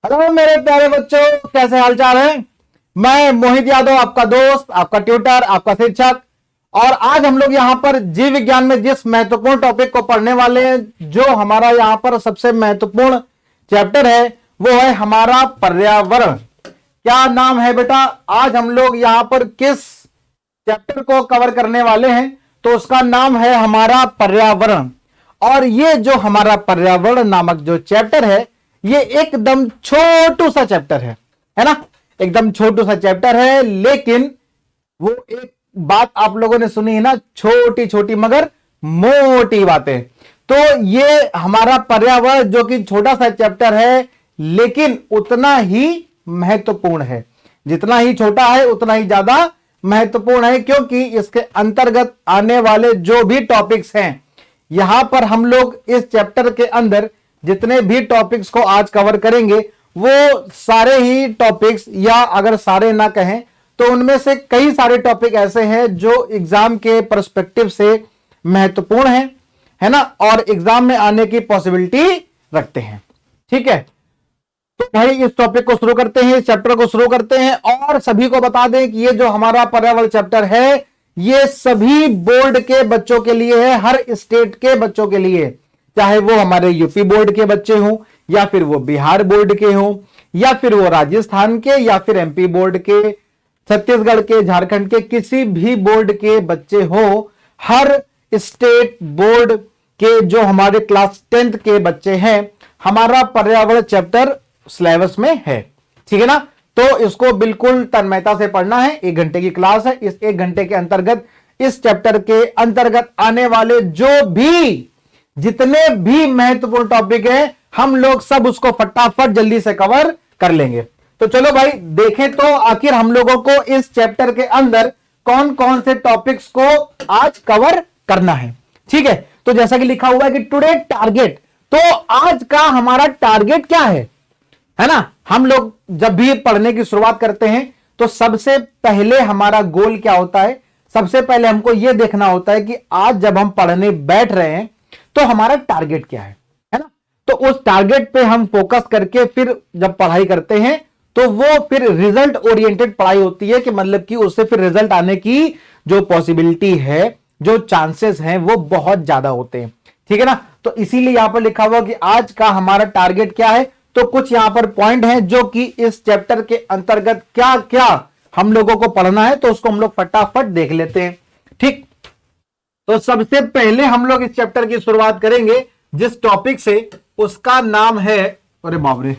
Hello मेरे प्यारे बच्चों, कैसे हालचाल है। मैं मोहित यादव, आपका दोस्त, आपका ट्यूटर, आपका शिक्षक। और आज हम लोग यहाँ पर जीव विज्ञान में जिस महत्वपूर्ण टॉपिक को पढ़ने वाले हैं, जो हमारा यहाँ पर सबसे महत्वपूर्ण चैप्टर है, वो है हमारा पर्यावरण। क्या नाम है बेटा? आज हम लोग यहाँ पर किस चैप्टर को कवर करने वाले हैं? तो उसका नाम है हमारा पर्यावरण। और ये जो हमारा पर्यावरण नामक जो चैप्टर है, ये एकदम छोटू सा चैप्टर है ना। एकदम छोटू सा चैप्टर है, लेकिन वो एक बात आप लोगों ने सुनी है ना, छोटी छोटी मगर मोटी बातें। तो ये हमारा पर्यावरण जो कि छोटा सा चैप्टर है, लेकिन उतना ही महत्वपूर्ण है। जितना ही छोटा है उतना ही ज्यादा महत्वपूर्ण है, क्योंकि इसके अंतर्गत आने वाले जो भी टॉपिक्स हैं, यहां पर हम लोग इस चैप्टर के अंदर जितने भी टॉपिक्स को आज कवर करेंगे, वो सारे ही टॉपिक्स, या अगर सारे ना कहें तो उनमें से कई सारे टॉपिक ऐसे हैं जो एग्जाम के पर्सपेक्टिव से महत्वपूर्ण है ना, और एग्जाम में आने की पॉसिबिलिटी रखते हैं। ठीक है, तो भाई इस टॉपिक को शुरू करते हैं, इस चैप्टर को शुरू करते हैं। और सभी को बता दें कि ये जो हमारा पर्यावरण चैप्टर है, ये सभी बोर्ड के बच्चों के लिए है, हर स्टेट के बच्चों के लिए, चाहे वो हमारे यूपी बोर्ड के बच्चे हों, या फिर वो बिहार बोर्ड के हों, या फिर वो राजस्थान के, या फिर एमपी बोर्ड के, छत्तीसगढ़ के, झारखंड के, किसी भी बोर्ड के बच्चे हो। हर स्टेट बोर्ड के जो हमारे क्लास 10th के बच्चे हैं, हमारा पर्यावरण चैप्टर सिलेबस में है। ठीक है ना। तो इसको बिल्कुल तन्मयता से पढ़ना है। 1 घंटे की क्लास है। इस 1 घंटे के अंतर्गत, इस चैप्टर के अंतर्गत आने वाले जो भी जितने भी महत्वपूर्ण टॉपिक हैं, हम लोग सब उसको फटाफट जल्दी से कवर कर लेंगे। तो चलो भाई देखें तो आखिर हम लोगों को इस चैप्टर के अंदर कौन कौन से टॉपिक्स को आज कवर करना है। ठीक है, तो जैसा कि लिखा हुआ है कि टुडे टारगेट, तो आज का हमारा टारगेट क्या है ना। हम लोग जब भी पढ़ने की शुरुआत करते हैं तो सबसे पहले हमारा गोल क्या होता है? सबसे पहले हमको यह देखना होता है कि आज जब हम पढ़ने बैठ रहे हैं तो हमारा टारगेट क्या है ना। तो उस टारगेट पे हम फोकस करके फिर जब पढ़ाई करते हैं तो वो फिर रिजल्ट ओरिएंटेड पढ़ाई होती है, कि मतलब कि उससे फिर रिजल्ट आने की जो पॉसिबिलिटी है, जो चांसेस हैं, वो बहुत ज्यादा होते हैं। ठीक है ना। तो इसीलिए यहां पर लिखा हुआ कि आज का हमारा टारगेट क्या है। तो कुछ यहां पर पॉइंट हैं जो कि इस चैप्टर के अंतर्गत क्या क्या हम लोगों को पढ़ना है, तो उसको हम लोग फटाफट देख लेते हैं। ठीक, तो सबसे पहले हम लोग इस चैप्टर की शुरुआत करेंगे जिस टॉपिक से, उसका नाम है, अरे बाप रे,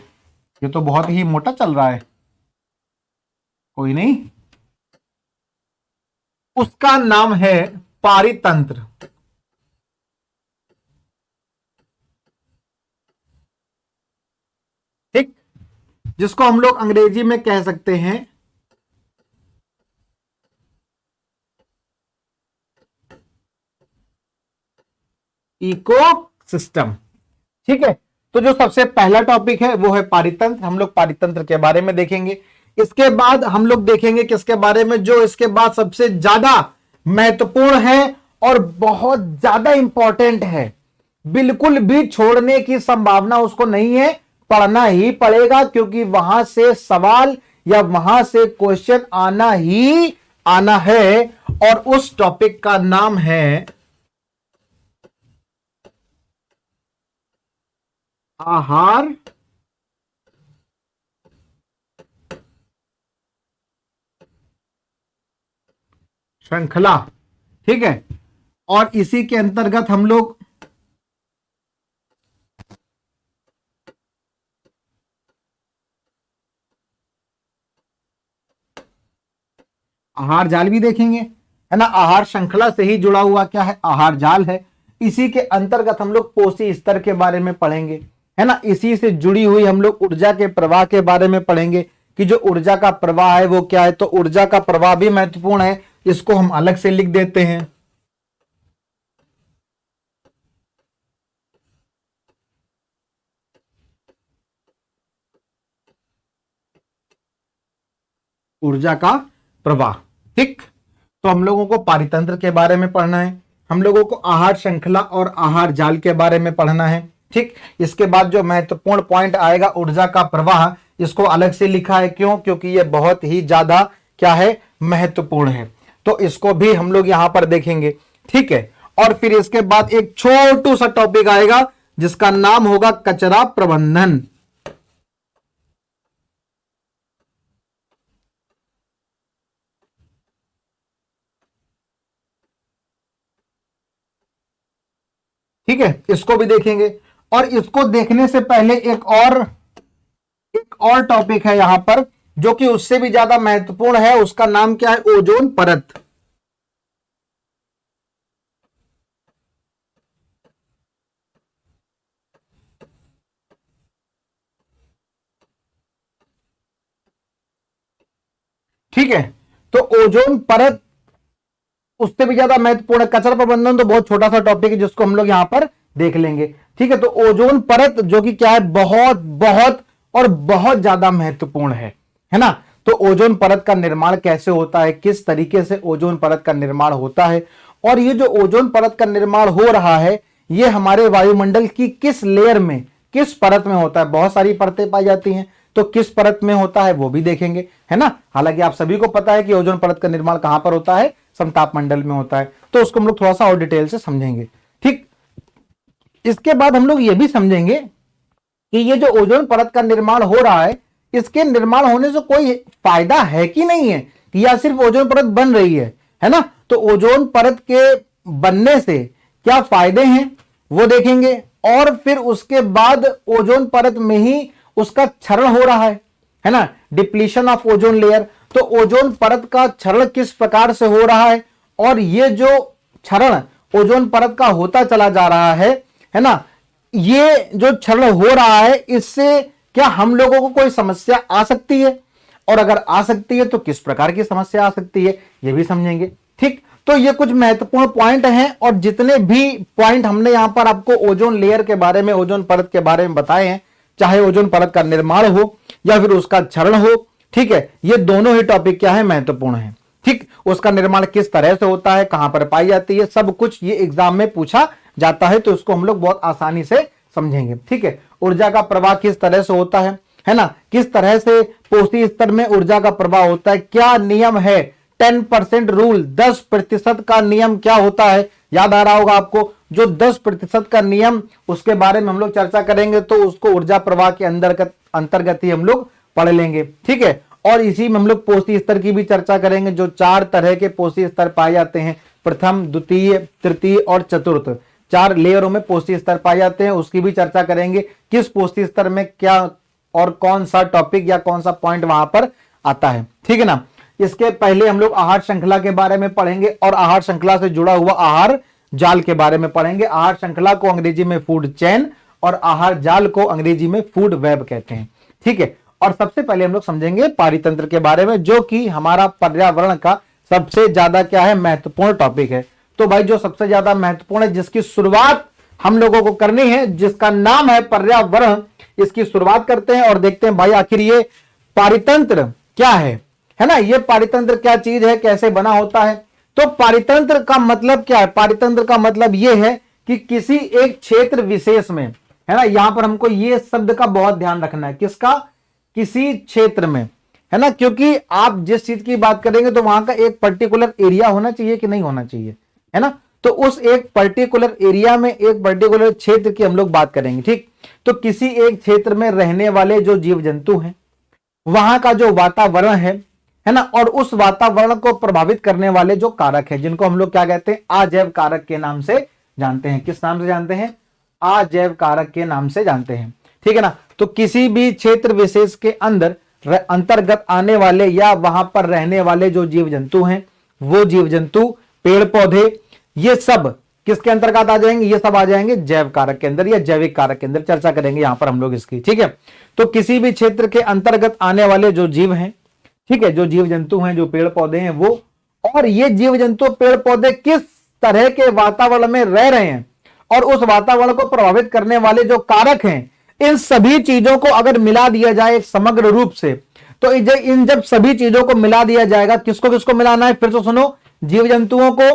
ये तो बहुत ही मोटा चल रहा है, कोई नहीं, उसका नाम है पारितंत्र। ठीक, जिसको हम लोग अंग्रेजी में कह सकते हैं इकोसिस्टम। ठीक है, तो जो सबसे पहला टॉपिक है वो है पारितंत्र। हम लोग पारितंत्र के बारे में देखेंगे। इसके बाद हम लोग देखेंगे किसके बारे में, जो इसके बाद सबसे ज्यादा महत्वपूर्ण है और बहुत ज्यादा इंपॉर्टेंट है, बिल्कुल भी छोड़ने की संभावना उसको नहीं है, पढ़ना ही पड़ेगा, क्योंकि वहां से सवाल या वहां से क्वेश्चन आना ही आना है। और उस टॉपिक का नाम है आहार श्रृंखला। ठीक है, और इसी के अंतर्गत हम लोग आहार जाल भी देखेंगे, है ना। आहार श्रृंखला से ही जुड़ा हुआ क्या है? आहार जाल है। इसी के अंतर्गत हम लोग पोषी स्तर के बारे में पढ़ेंगे, है ना। इसी से जुड़ी हुई हम लोग ऊर्जा के प्रवाह के बारे में पढ़ेंगे, कि जो ऊर्जा का प्रवाह है वो क्या है। तो ऊर्जा का प्रवाह भी महत्वपूर्ण है, इसको हम अलग से लिख देते हैं। ऊर्जा का प्रवाह। ठीक, तो हम लोगों को पारितंत्र के बारे में पढ़ना है, हम लोगों को आहार श्रृंखला और आहार जाल के बारे में पढ़ना है। ठीक, इसके बाद जो महत्वपूर्ण पॉइंट आएगा ऊर्जा का प्रवाह, इसको अलग से लिखा है, क्यों? क्योंकि ये बहुत ही ज्यादा क्या है, महत्वपूर्ण है। तो इसको भी हम लोग यहां पर देखेंगे, ठीक है। और फिर इसके बाद एक छोटू सा टॉपिक आएगा जिसका नाम होगा कचरा प्रबंधन। ठीक है, इसको भी देखेंगे। और इसको देखने से पहले एक और टॉपिक है यहां पर जो कि उससे भी ज्यादा महत्वपूर्ण है, उसका नाम क्या है, ओजोन परत। ठीक है, तो ओजोन परत उससे भी ज्यादा महत्वपूर्ण है। कचरा प्रबंधन तो बहुत छोटा सा टॉपिक है जिसको हम लोग यहां पर देख लेंगे। ठीक है, तो ओजोन परत जो कि क्या है, बहुत बहुत और बहुत ज्यादा महत्वपूर्ण है ना। तो ओजोन परत का निर्माण कैसे होता है, किस तरीके से ओजोन परत का निर्माण होता है, और ये जो ओजोन परत का निर्माण हो रहा है ये हमारे वायुमंडल की किस लेयर में, किस परत में होता है। बहुत सारी परतें पाई जाती हैं, तो किस परत में होता है वो भी देखेंगे, है ना। हालांकि आप सभी को पता है कि ओजोन परत का निर्माण कहां पर होता है, समताप मंडल में होता है। तो उसको हम लोग थोड़ा सा और डिटेल से समझेंगे। ठीक, इसके बाद हम लोग ये भी समझेंगे कि ये जो ओजोन परत का निर्माण हो रहा है, इसके निर्माण होने से कोई फायदा है कि नहीं है, या सिर्फ ओजोन परत बन रही है ना। तो ओजोन परत के बनने से क्या फायदे हैं वो देखेंगे। और फिर उसके बाद ओजोन परत में ही उसका क्षरण हो रहा है ना, डिप्लीशन ऑफ ओजोन लेयर। तो ओजोन परत का क्षरण किस प्रकार से हो रहा है, और ये जो क्षरण ओजोन परत का होता चला जा रहा है ना, ये जो क्षरण हो रहा है इससे क्या हम लोगों को कोई समस्या आ सकती है, और अगर आ सकती है तो किस प्रकार की समस्या आ सकती है ये भी समझेंगे। ठीक, तो ये कुछ महत्वपूर्ण पॉइंट हैं, और जितने भी पॉइंट हमने यहां पर आपको ओजोन लेयर के बारे में, ओजोन परत के बारे में बताए हैं, चाहे ओजोन परत का निर्माण हो या फिर उसका क्षरण हो, ठीक है, ये दोनों ही टॉपिक क्या है, महत्वपूर्ण है। ठीक, उसका निर्माण किस तरह से होता है, कहां पर पाई जाती है, सब कुछ ये एग्जाम में पूछा जाता है, तो इसको हम लोग बहुत आसानी से समझेंगे। ठीक है, ऊर्जा का प्रवाह किस तरह से होता है ना, किस तरह से पोषी स्तर में ऊर्जा का प्रवाह होता है, क्या नियम है 10% रूल, 10% का नियम क्या होता है, याद आ रहा होगा आपको। जो 10% का नियम, उसके बारे में हम लोग चर्चा करेंगे, तो उसको ऊर्जा प्रवाह के अंतर्गत ही हम लोग पढ़ लेंगे। ठीक है, और इसी में हम लोग पोषी स्तर की भी चर्चा करेंगे। जो 4 तरह के पोषी स्तर पाए जाते हैं, प्रथम, द्वितीय, तृतीय और चतुर्थ, 4 लेयरों में पोषी स्तर पाए जाते हैं, उसकी भी चर्चा करेंगे। किस पोषी स्तर में क्या और कौन सा टॉपिक या कौन सा पॉइंट वहां पर आता है, ठीक है ना। इसके पहले हम लोग आहार श्रृंखला के बारे में पढ़ेंगे, और आहार श्रृंखला से जुड़ा हुआ आहार जाल के बारे में पढ़ेंगे। आहार श्रृंखला को अंग्रेजी में फूड चेन और आहार जाल को अंग्रेजी में फूड वेब कहते हैं। ठीक है, और सबसे पहले हम लोग समझेंगे पारितंत्र के बारे में, जो कि हमारा पर्यावरण का सबसे ज्यादा क्या है, महत्वपूर्ण टॉपिक है। तो भाई जो सबसे ज्यादा महत्वपूर्ण है, जिसकी शुरुआत हम लोगों को करनी है, जिसका नाम है पर्यावरण, इसकी शुरुआत करते हैं और देखते हैं भाई आखिर ये पारितंत्र क्या है ना। ये पारितंत्र क्या चीज है, कैसे बना होता है। तो पारितंत्र का मतलब क्या है, पारितंत्र का मतलब यह है कि किसी एक क्षेत्र विशेष में, है ना, यहां पर हमको ये शब्द का बहुत ध्यान रखना है, किसका, किसी क्षेत्र में, है ना। क्योंकि आप जिस चीज की बात करेंगे तो वहां का एक पर्टिकुलर एरिया होना चाहिए कि नहीं होना चाहिए, है ना। तो उस एक पर्टिकुलर एरिया में, एक पर्टिकुलर क्षेत्र की हम लोग बात करेंगे। ठीक, तो किसी एक क्षेत्र में रहने वाले जो जीव जंतु हैं, वहां का जो वातावरण है ना, और उस वातावरण को प्रभावित करने वाले जो कारक है, जिनको हम लोग क्या कहते हैं, अजैव कारक के नाम से जानते हैं। किस नाम से जानते हैं, अजैव कारक के नाम से जानते हैं। ठीक है ना। तो किसी भी क्षेत्र विशेष के अंतर्गत आने वाले या वहां पर रहने वाले जो जीव जंतु हैं, वो जीव जंतु, पेड़ पौधे, ये सब किसके अंतर्गत आ जाएंगे, ये सब आ जाएंगे जैव कारक के अंदर या जैविक कारक के अंदर। चर्चा करेंगे यहां पर हम लोग इसकी। ठीक है, तो किसी भी क्षेत्र के अंतर्गत आने वाले जो जीव हैं, ठीक है, जो जीव जंतु हैं, जो पेड़ पौधे हैं, वो, और ये जीव जंतु पेड़ पौधे किस तरह के वातावरण में रह रहे हैं, और उस वातावरण को प्रभावित करने वाले जो कारक हैं, इन सभी चीजों को अगर मिला दिया जाए एक समग्र रूप से, तो इन जब सभी चीजों को मिला दिया जाएगा, किसको किसको मिलाना है, फिर तो सुनो, जीव जंतुओं को,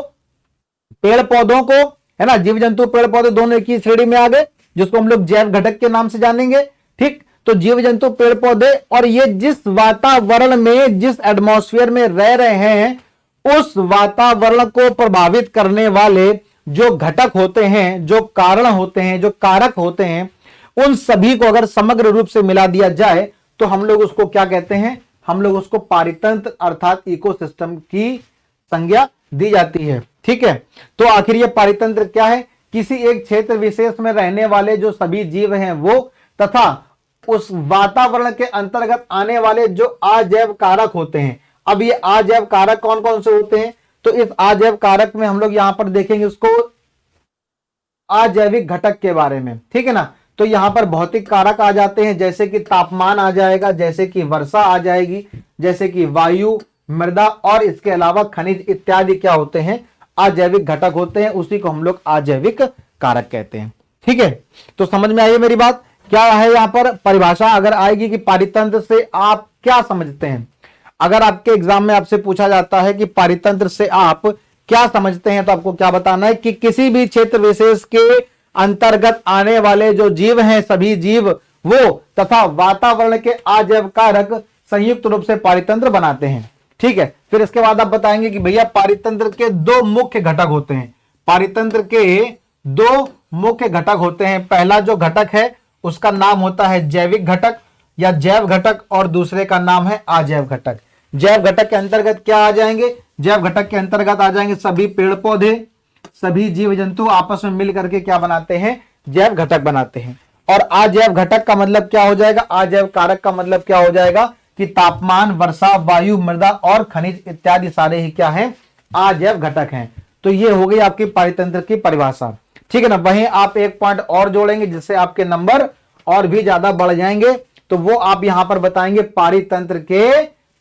पेड़ पौधों को, है ना, जीव जंतु पेड़ पौधे दोनों एक ही श्रेणी में आ गए, जिसको हम लोग जैव घटक के नाम से जानेंगे। ठीक, तो जीव जंतु, पेड़ पौधे, और ये जिस वातावरण में, जिस एटमॉस्फेयर में रह रहे हैं, उस वातावरण को प्रभावित करने वाले जो घटक होते हैं, जो कारण होते हैं, जो कारक होते हैं, उन सभी को अगर समग्र रूप से मिला दिया जाए तो हम लोग उसको क्या कहते हैं? हम लोग उसको पारितंत्र अर्थात इकोसिस्टम की संज्ञा दी जाती है। ठीक है, तो आखिर ये पारितंत्र क्या है? किसी एक क्षेत्र विशेष में रहने वाले जो सभी जीव हैं वो, तथा उस वातावरण के अंतर्गत आने वाले जो अजैव कारक होते हैं। अब ये अजैव कारक कौन कौन से होते हैं? तो इस अजैव कारक में हम लोग यहां पर देखेंगे उसको अजैविक घटक के बारे में। ठीक है ना, तो यहां पर भौतिक कारक आ जाते हैं, जैसे कि तापमान आ जाएगा, जैसे कि वर्षा आ जाएगी, जैसे कि वायु, मृदा, और इसके अलावा खनिज इत्यादि क्या होते हैं? अजैविक घटक होते हैं। उसी को हम लोग अजैविक कारक कहते हैं। ठीक है, तो समझ में आई मेरी बात? क्या है यहां पर परिभाषा अगर आएगी कि पारितंत्र से आप क्या समझते हैं? अगर आपके एग्जाम में आपसे पूछा जाता है कि पारितंत्र से आप क्या समझते हैं, तो आपको क्या बताना है कि किसी भी क्षेत्र विशेष के अंतर्गत आने वाले जो जीव हैं, सभी जीव वो तथा वातावरण के अजैव कारक संयुक्त रूप से पारितंत्र बनाते हैं। ठीक है, फिर इसके बाद आप बताएंगे कि भैया पारितंत्र के दो मुख्य घटक होते हैं। पारितंत्र के दो मुख्य घटक होते हैं। पहला जो घटक है उसका नाम होता है जैविक घटक या जैव घटक, और दूसरे का नाम है अजैव घटक। जैव घटक के अंतर्गत क्या आ जाएंगे? जैव घटक के अंतर्गत आ जाएंगे सभी पेड़ पौधे, सभी जीव जंतु आपस में मिल करके क्या बनाते हैं? जैव घटक बनाते हैं। और अजैव घटक का मतलब क्या हो जाएगा? अजैव कारक का मतलब क्या हो जाएगा कि तापमान, वर्षा, वायु, मृदा और खनिज इत्यादि सारे ही क्या हैं? अजैव घटक हैं। तो ये हो गई आपकी पारितंत्र की परिभाषा। ठीक है ना, वहीं आप एक पॉइंट और जोड़ेंगे जिससे आपके नंबर और भी ज्यादा बढ़ जाएंगे। तो वो आप यहां पर बताएंगे पारितंत्र के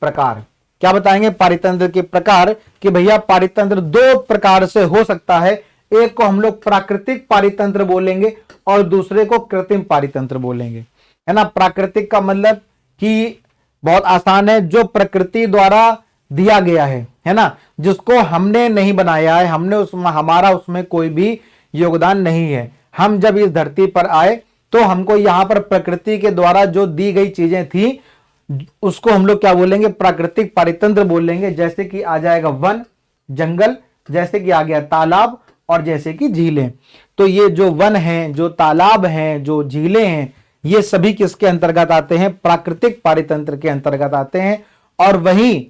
प्रकार। क्या बताएंगे? पारितंत्र के प्रकार कि भैया पारितंत्र दो प्रकार से हो सकता है। एक को हम लोग प्राकृतिक पारितंत्र बोलेंगे और दूसरे को कृत्रिम पारितंत्र बोलेंगे, है ना। प्राकृतिक का मतलब कि बहुत आसान है, जो प्रकृति द्वारा दिया गया है ना, जिसको हमने नहीं बनाया है, हमने उसमें, हमारा उसमें कोई भी योगदान नहीं है। हम जब इस धरती पर आए तो हमको यहां पर प्रकृति के द्वारा जो दी गई चीजें थी उसको हम लोग क्या बोलेंगे? प्राकृतिक पारितंत्र बोलेंगे। जैसे कि आ जाएगा वन, जंगल, जैसे कि आ गया तालाब, और जैसे कि झीलें। तो ये जो वन हैं, जो तालाब हैं, जो झीलें हैं, ये सभी किसके अंतर्गत आते हैं? प्राकृतिक पारितंत्र के अंतर्गत आते हैं। और वहीं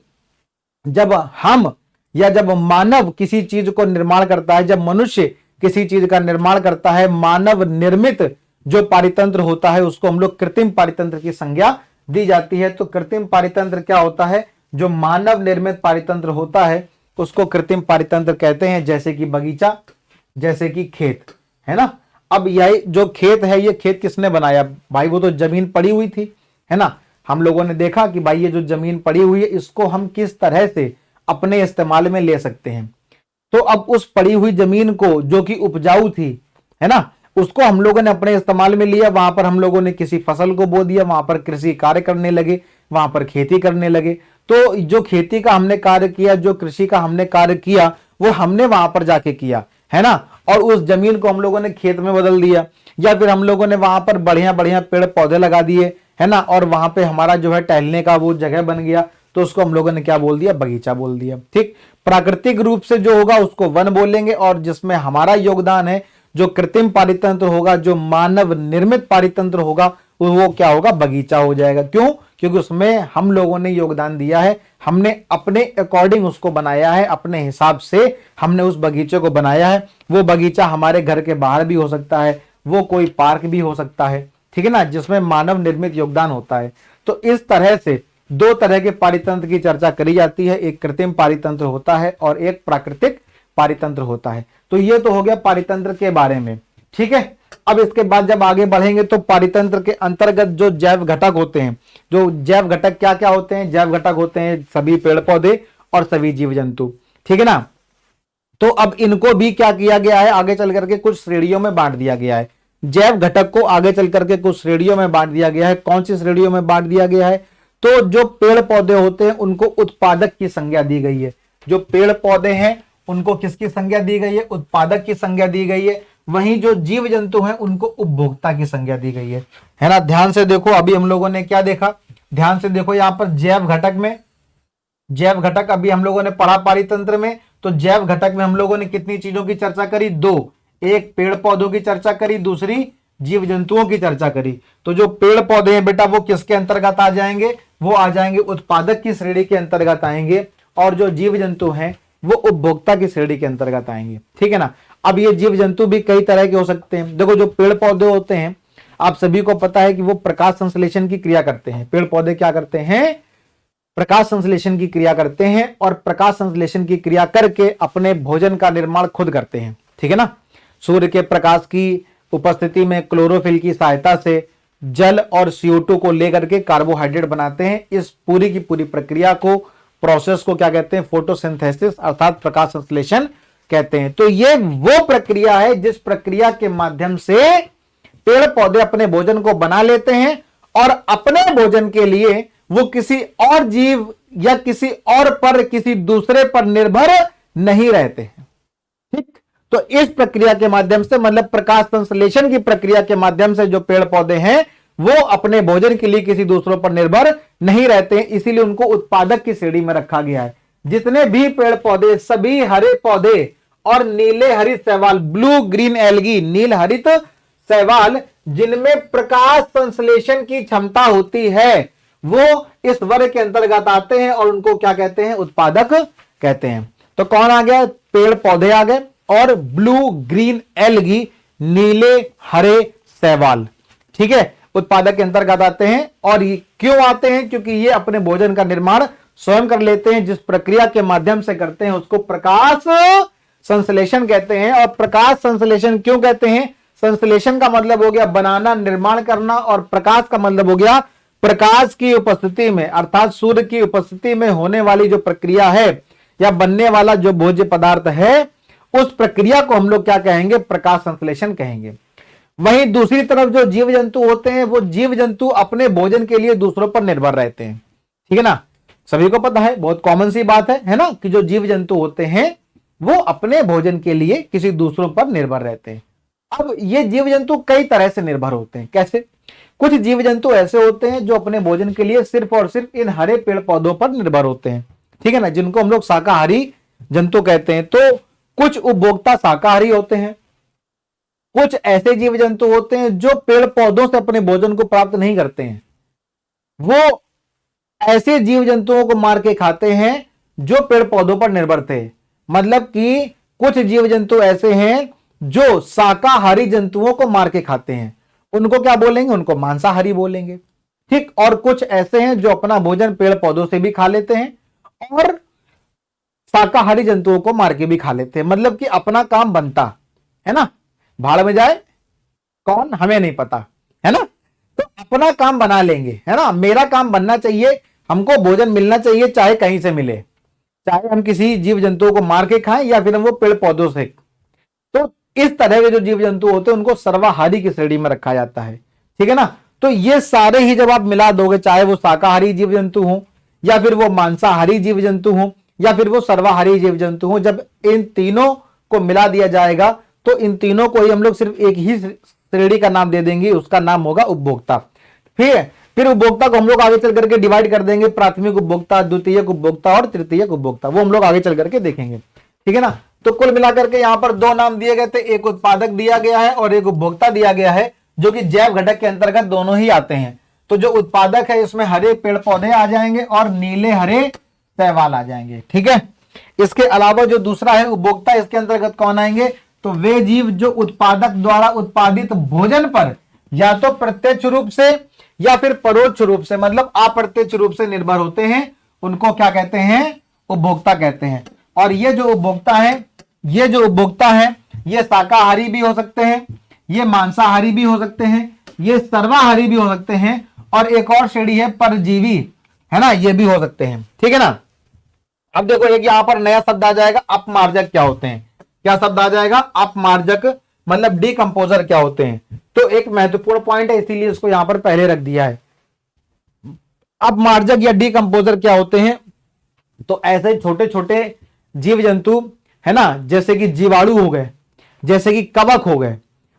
जब हम या जब मानव किसी चीज को निर्माण करता है, जब मनुष्य किसी चीज का निर्माण करता है, मानव निर्मित जो पारितंत्र होता है उसको हम लोग कृत्रिम पारितंत्र की संज्ञा दी जाती है। तो कृत्रिम पारितंत्र क्या होता है? जो मानव निर्मित पारितंत्र होता है उसको कृत्रिम पारितंत्र कहते हैं। जैसे कि बगीचा, जैसे कि खेत, है ना। अब यही जो खेत है, ये खेत किसने बनाया? भाई वो तो जमीन पड़ी हुई थी, है ना। हम लोगों ने देखा कि भाई ये जो जमीन पड़ी हुई है इसको हम किस तरह से अपने इस्तेमाल में ले सकते हैं। तो अब उस पड़ी हुई जमीन को, जो कि उपजाऊ थी, है ना, उसको हम लोगों ने अपने इस्तेमाल में लिया। वहां पर हम लोगों ने किसी फसल को बो दिया, वहां पर कृषि कार्य करने लगे, वहां पर खेती करने लगे। तो जो खेती का हमने कार्य किया, जो कृषि का हमने कार्य किया, वो हमने वहां पर जाके किया, है ना। और उस जमीन को हम लोगों ने खेत में बदल दिया, या फिर हम लोगों ने वहां पर बढ़िया बढ़िया पेड़ पौधे लगा दिए, है ना। और वहां पे हमारा जो है टहलने का वो जगह बन गया, तो उसको हम लोगों ने क्या बोल दिया? बगीचा बोल दिया। ठीक, प्राकृतिक रूप से जो होगा उसको वन बोलेंगे, और जिसमें हमारा योगदान है, जो कृत्रिम पारितंत्र होगा, जो मानव निर्मित पारितंत्र होगा, वो क्या होगा? बगीचा हो जाएगा। क्यों? क्योंकि उसमें हम लोगों ने योगदान दिया है, हमने अपने अकॉर्डिंग उसको बनाया है, अपने हिसाब से हमने उस बगीचे को बनाया है। वो बगीचा हमारे घर के बाहर भी हो सकता है, वो कोई पार्क भी हो सकता है, ठीक है ना, जिसमें मानव निर्मित योगदान होता है। तो इस तरह से दो तरह के पारितंत्र की चर्चा करी जाती है। एक कृत्रिम पारितंत्र होता है और एक प्राकृतिक पारितंत्र होता है। तो ये तो हो गया पारितंत्र के बारे में, ठीक है। अब इसके बाद जब आगे बढ़ेंगे तो पारितंत्र के अंतर्गत जो जैव घटक होते हैं, जो जैव घटक क्या क्या होते हैं? जैव घटक होते हैं सभी पेड़ पौधे और सभी जीव जंतु, ठीक है ना। तो अब इनको भी क्या किया गया है? आगे चल करके कुछ श्रेणियों में बांट दिया गया है। जैव घटक को आगे चल करके कुछ श्रेणियों में बांट दिया गया है। कौन सी श्रेणियों में बांट दिया गया है? तो जो पेड़ पौधे होते हैं उनको उत्पादक की संज्ञा दी गई है। जो पेड़ पौधे हैं उनको किसकी संज्ञा दी गई है? उत्पादक की संज्ञा दी गई है। वहीं जो जीव जंतु हैं उनको उपभोक्ता की संज्ञा दी गई है ना। ध्यान से देखो, अभी हम लोगों ने क्या देखा, ध्यान से देखो यहां पर जैव घटक में, जैव घटक अभी हम लोगों ने पढ़ा पारितंत्र में, तो जैव घटक में हम लोगों ने कितनी चीजों की चर्चा करी, दो, एक पेड़ पौधों की चर्चा करी, दूसरी जीव जंतुओं की चर्चा करी। तो जो पेड़ पौधे हैं बेटा वो किसके अंतर्गत आ जाएंगे, वो आ जाएंगे उत्पादक की श्रेणी के अंतर्गत आएंगे, और जो जीव जंतु हैं वो उपभोक्ता की श्रेणी के अंतर्गत आएंगे, ठीक है ना। अब ये जीव जंतु भी कई तरह के हो सकते हैं। देखो जो पेड़ पौधे होते हैं आप सभी को पता है कि वो प्रकाश संश्लेषण की क्रिया करते हैं। पेड़ पौधे क्या करते हैं, प्रकाश संश्लेषण की क्रिया करते हैं, और प्रकाश संश्लेषण की क्रिया करके अपने भोजन का निर्माण खुद करते हैं, ठीक है ना। सूर्य के प्रकाश की उपस्थिति में क्लोरोफिल की सहायता से जल और CO2 को लेकर के कार्बोहाइड्रेट बनाते हैं। इस पूरी की पूरी प्रक्रिया को, प्रोसेस को क्या कहते हैं, फोटोसिंथेसिस अर्थात प्रकाश संश्लेषण कहते हैं। तो ये वो प्रक्रिया है जिस प्रक्रिया के माध्यम से पेड़ पौधे अपने भोजन को बना लेते हैं और अपने भोजन के लिए वो किसी और जीव या किसी और पर, किसी दूसरे पर निर्भर नहीं रहते हैं, ठीक। तो इस प्रक्रिया के माध्यम से, मतलब प्रकाश संश्लेषण की प्रक्रिया के माध्यम से जो पेड़ पौधे हैं वो अपने भोजन के लिए किसी दूसरों पर निर्भर नहीं रहते हैं, इसीलिए उनको उत्पादक की श्रेणी में रखा गया है। जितने भी पेड़ पौधे, सभी हरे पौधे और नीले हरित शैवाल, ब्लू ग्रीन एल्गी, नील हरित शैवाल, जिनमें प्रकाश संश्लेषण की क्षमता होती है वो इस वर्ग के अंतर्गत आते हैं और उनको क्या कहते हैं, उत्पादक कहते हैं। तो कौन आ गया, पेड़ पौधे आ गए, और ब्लू ग्रीन एल्गी, नीले हरे शैवाल, ठीक है, उत्पादक के अंतर्गत आते हैं। और ये क्यों आते हैं, क्योंकि ये अपने भोजन का निर्माण स्वयं कर लेते हैं। जिस प्रक्रिया के माध्यम से करते हैं उसको प्रकाश संश्लेषण कहते हैं। और प्रकाश संश्लेषण क्यों कहते हैं, संश्लेषण का मतलब हो गया बनाना, निर्माण करना, और प्रकाश का मतलब हो गया प्रकाश की उपस्थिति में अर्थात सूर्य की उपस्थिति में होने वाली जो प्रक्रिया है या बनने वाला जो भोज्य पदार्थ है उस प्रक्रिया को हम लोग क्या कहेंगे, प्रकाश संश्लेषण कहेंगे। वहीं दूसरी तरफ जो जीव जंतु होते हैं वो जीव जंतु अपने भोजन के लिए दूसरों पर निर्भर रहते हैं, ठीक है ना। सभी को पता है, बहुत कॉमन सी बात है ना, कि जो जीव जंतु होते हैं वो अपने भोजन के लिए किसी दूसरों पर निर्भर रहते हैं। अब ये जीव जंतु कई तरह से निर्भर होते हैं। कैसे, कुछ जीव जंतु ऐसे होते हैं जो अपने भोजन के लिए सिर्फ और सिर्फ इन हरे पेड़ पौधों पर निर्भर होते हैं, ठीक है ना, जिनको हम लोग शाकाहारी जंतु कहते हैं। तो कुछ उपभोक्ता शाकाहारी होते हैं, कुछ ऐसे जीव जंतु होते हैं जो पेड़ पौधों से अपने भोजन को प्राप्त नहीं करते हैं, वो ऐसे जीव जंतुओं को मार के खाते हैं जो पेड़ पौधों पर निर्भर थे। मतलब कि कुछ जीव जंतु ऐसे हैं जो शाकाहारी जंतुओं को मार के खाते हैं, उनको क्या बोलेंगे, उनको मांसाहारी बोलेंगे, ठीक। और कुछ ऐसे हैं जो अपना भोजन पेड़ पौधों से भी खा लेते हैं और शाकाहारी जंतुओं को मार के भी खा लेते हैं। मतलब कि अपना काम बनता है ना, भाड़ में जाए कौन, हमें नहीं पता है ना, तो अपना काम बना लेंगे, है ना। मेरा काम बनना चाहिए, हमको भोजन मिलना चाहिए, चाहे कहीं से मिले, चाहे हम किसी जीव जंतुओं को मार के खाएं या फिर हम वो पेड़ पौधों से। तो इस तरह के जो जीव जंतु होते हैं उनको सर्वाहारी की श्रेणी में रखा जाता है, ठीक है ना। तो ये सारे ही जब आप मिला दोगे, चाहे वो शाकाहारी जीव जंतु हो या फिर वो मांसाहारी जीव जंतु हो या फिर वो सर्वाहारी जीव जंतु हो, जब इन तीनों को मिला दिया जाएगा तो इन तीनों को ही हम लोग सिर्फ एक ही श्रेणी का नाम दे देंगे, उसका नाम होगा उपभोक्ता। फिर उपभोक्ता को हम लोग आगे चल करके डिवाइड कर देंगे, प्राथमिक उपभोक्ता, द्वितीयक उपभोक्ता और तृतीयक उपभोक्ता, वो हम लोग आगे चल करके देखेंगे, ठीक है ना। तो कुल मिलाकर के यहां पर दो नाम दिए गए थे, एक उत्पादक दिया गया है और एक उपभोक्ता दिया गया है, जो कि जैव घटक के अंतर्गत दोनों ही आते हैं। तो जो उत्पादक है इसमें हरे पेड़ पौधे आ जाएंगे और नीले हरे शैवाल आ जाएंगे, ठीक है। इसके अलावा जो दूसरा है उपभोक्ता, इसके अंतर्गत कौन आएंगे, तो वे जीव जो उत्पादक द्वारा उत्पादित भोजन पर या तो प्रत्यक्ष रूप से या फिर परोक्ष रूप से, मतलब अप्रत्यक्ष रूप से निर्भर होते हैं, उनको क्या कहते हैं, उपभोक्ता कहते हैं। और ये जो उपभोक्ता है ये शाकाहारी भी हो सकते हैं, ये मांसाहारी भी हो सकते हैं, ये सर्वाहारी भी हो सकते हैं, और एक और श्रेणी है परजीवी, है ना, ये भी हो सकते हैं, ठीक है ना। अब देखो एक यहां पर नया शब्द आ जाएगा, अपमार्जक क्या होते हैं। क्या शब्द आ जाएगा, अपमार्जक, मतलब डिकंपोजर क्या होते हैं। तो एक महत्वपूर्ण पॉइंट है, इसीलिए इसको यहां पर पहले रख दिया है। अपमार्जक या डिकंपोजर क्या होते हैं, तो ऐसे छोटे छोटे जीव जंतु, है ना, जैसे कि जीवाणु हो गए, जैसे कि कवक हो गए,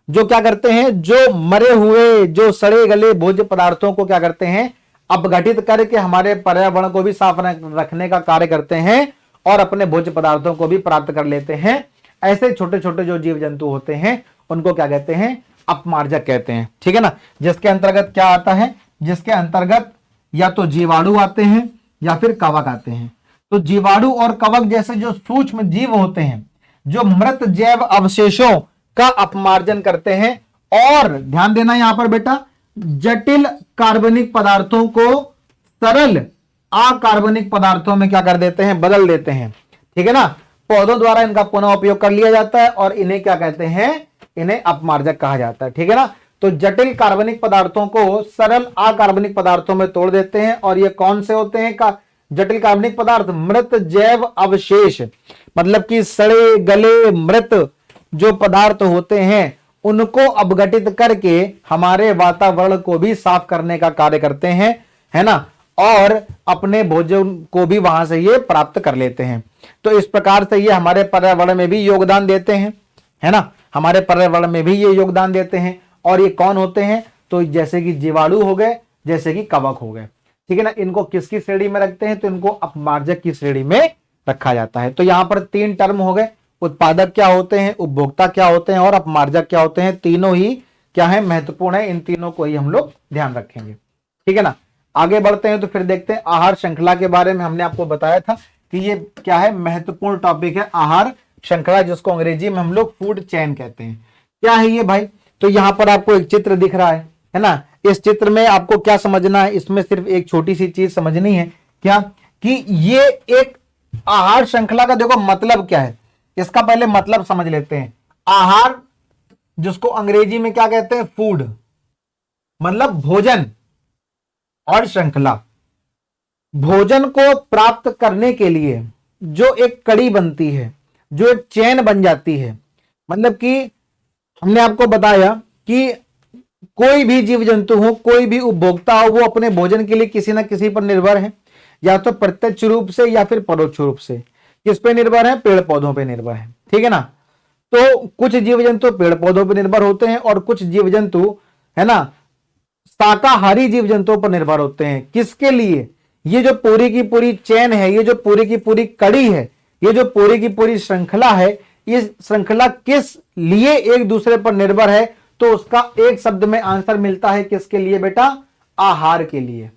जो क्या करते हैं, जो मरे हुए, जो सड़े गले भोज्य पदार्थों को क्या करते हैं, अपघटित करके हमारे पर्यावरण को भी साफ रखने का कार्य करते हैं और अपने भोज्य पदार्थों को भी प्राप्त कर लेते हैं। ऐसे छोटे छोटे जो जीव जंतु होते हैं उनको क्या कहते हैं, अपमार्जक कहते हैं। ठीक है ना, जिसके अंतर्गत क्या आता है, जिसके अंतर्गत या तो जीवाणु आते हैं या फिर कवक आते हैं। तो जीवाणु और कवक जैसे जो सूक्ष्म जीव होते हैं जो मृत जैव अवशेषों का अपमार्जन करते हैं, और ध्यान देना यहां पर बेटा, जटिल कार्बनिक पदार्थों को सरल अकार्बनिक पदार्थों में क्या कर देते हैं, बदल देते हैं। ठीक है ना, पौधों द्वारा इनका पुनः उपयोग कर लिया जाता है और इन्हें क्या कहते हैं, इन्हें अपमार्जक कहा जाता है। ठीक है ना, तो जटिल कार्बनिक पदार्थों को सरल अकार्बनिक पदार्थों में तोड़ देते हैं। और ये कौन से होते हैं का जटिल कार्बनिक पदार्थ, मृत जैव अवशेष, मतलब कि सड़े गले मृत जो पदार्थ होते हैं उनको अपघटित करके हमारे वातावरण को भी साफ करने का कार्य करते हैं, है ना, और अपने भोजन को भी वहां से ये प्राप्त कर लेते हैं। तो इस प्रकार से ये हमारे पर्यावरण में भी योगदान देते हैं, है ना, हमारे पर्यावरण में भी ये योगदान देते हैं। और ये कौन होते हैं, तो जैसे कि जीवाणु हो गए, जैसे कि कवक हो गए। ठीक है ना, इनको किसकी श्रेणी में रखते हैं, तो इनको अपमार्जक की श्रेणी में रखा जाता है। तो यहां पर तीन टर्म हो गए, उत्पादक क्या होते हैं, उपभोक्ता क्या होते हैं और अपमार्जक क्या होते हैं। तीनों ही क्या है, महत्वपूर्ण है, इन तीनों को ही हम लोग ध्यान रखेंगे। ठीक है ना, आगे बढ़ते हैं तो फिर देखते हैं आहार श्रृंखला के बारे में। हमने आपको बताया था कि ये क्या है, महत्वपूर्ण टॉपिक है आहार श्रृंखला, जिसको अंग्रेजी में हम लोग फूड चेन कहते हैं। क्या है ये भाई, तो यहां पर आपको एक चित्र दिख रहा है ना, इस चित्र में आपको क्या समझना है, इसमें सिर्फ एक छोटी सी चीज समझनी है, क्या कि ये एक आहार श्रृंखला का देखो मतलब क्या है, इसका पहले मतलब समझ लेते हैं। आहार जिसको अंग्रेजी में क्या कहते हैं, फूड, मतलब भोजन, और श्रृंखला, भोजन को प्राप्त करने के लिए जो एक कड़ी बनती है, जो एक चेन बन जाती है। मतलब कि हमने आपको बताया कि कोई भी जीव जंतु हो, कोई भी उपभोक्ता हो, वो अपने भोजन के लिए किसी ना किसी पर निर्भर है, या तो प्रत्यक्ष रूप से या फिर परोक्ष रूप से। किस पे निर्भर है, पेड़ पौधों पे निर्भर है। ठीक है ना, तो कुछ जीव जंतु पेड़ पौधों पर निर्भर होते हैं और कुछ जीव जंतु, है ना, शाकाहारी जीव जंतुओं पर निर्भर होते हैं। किसके लिए, ये जो पूरी की पूरी चेन है, ये जो पूरी की पूरी कड़ी है, ये जो पूरी की पूरी श्रृंखला है, ये श्रृंखला किस लिए एक दूसरे पर निर्भर है, तो उसका एक शब्द में आंसर मिलता है, किसके लिए बेटा, आहार के लिए,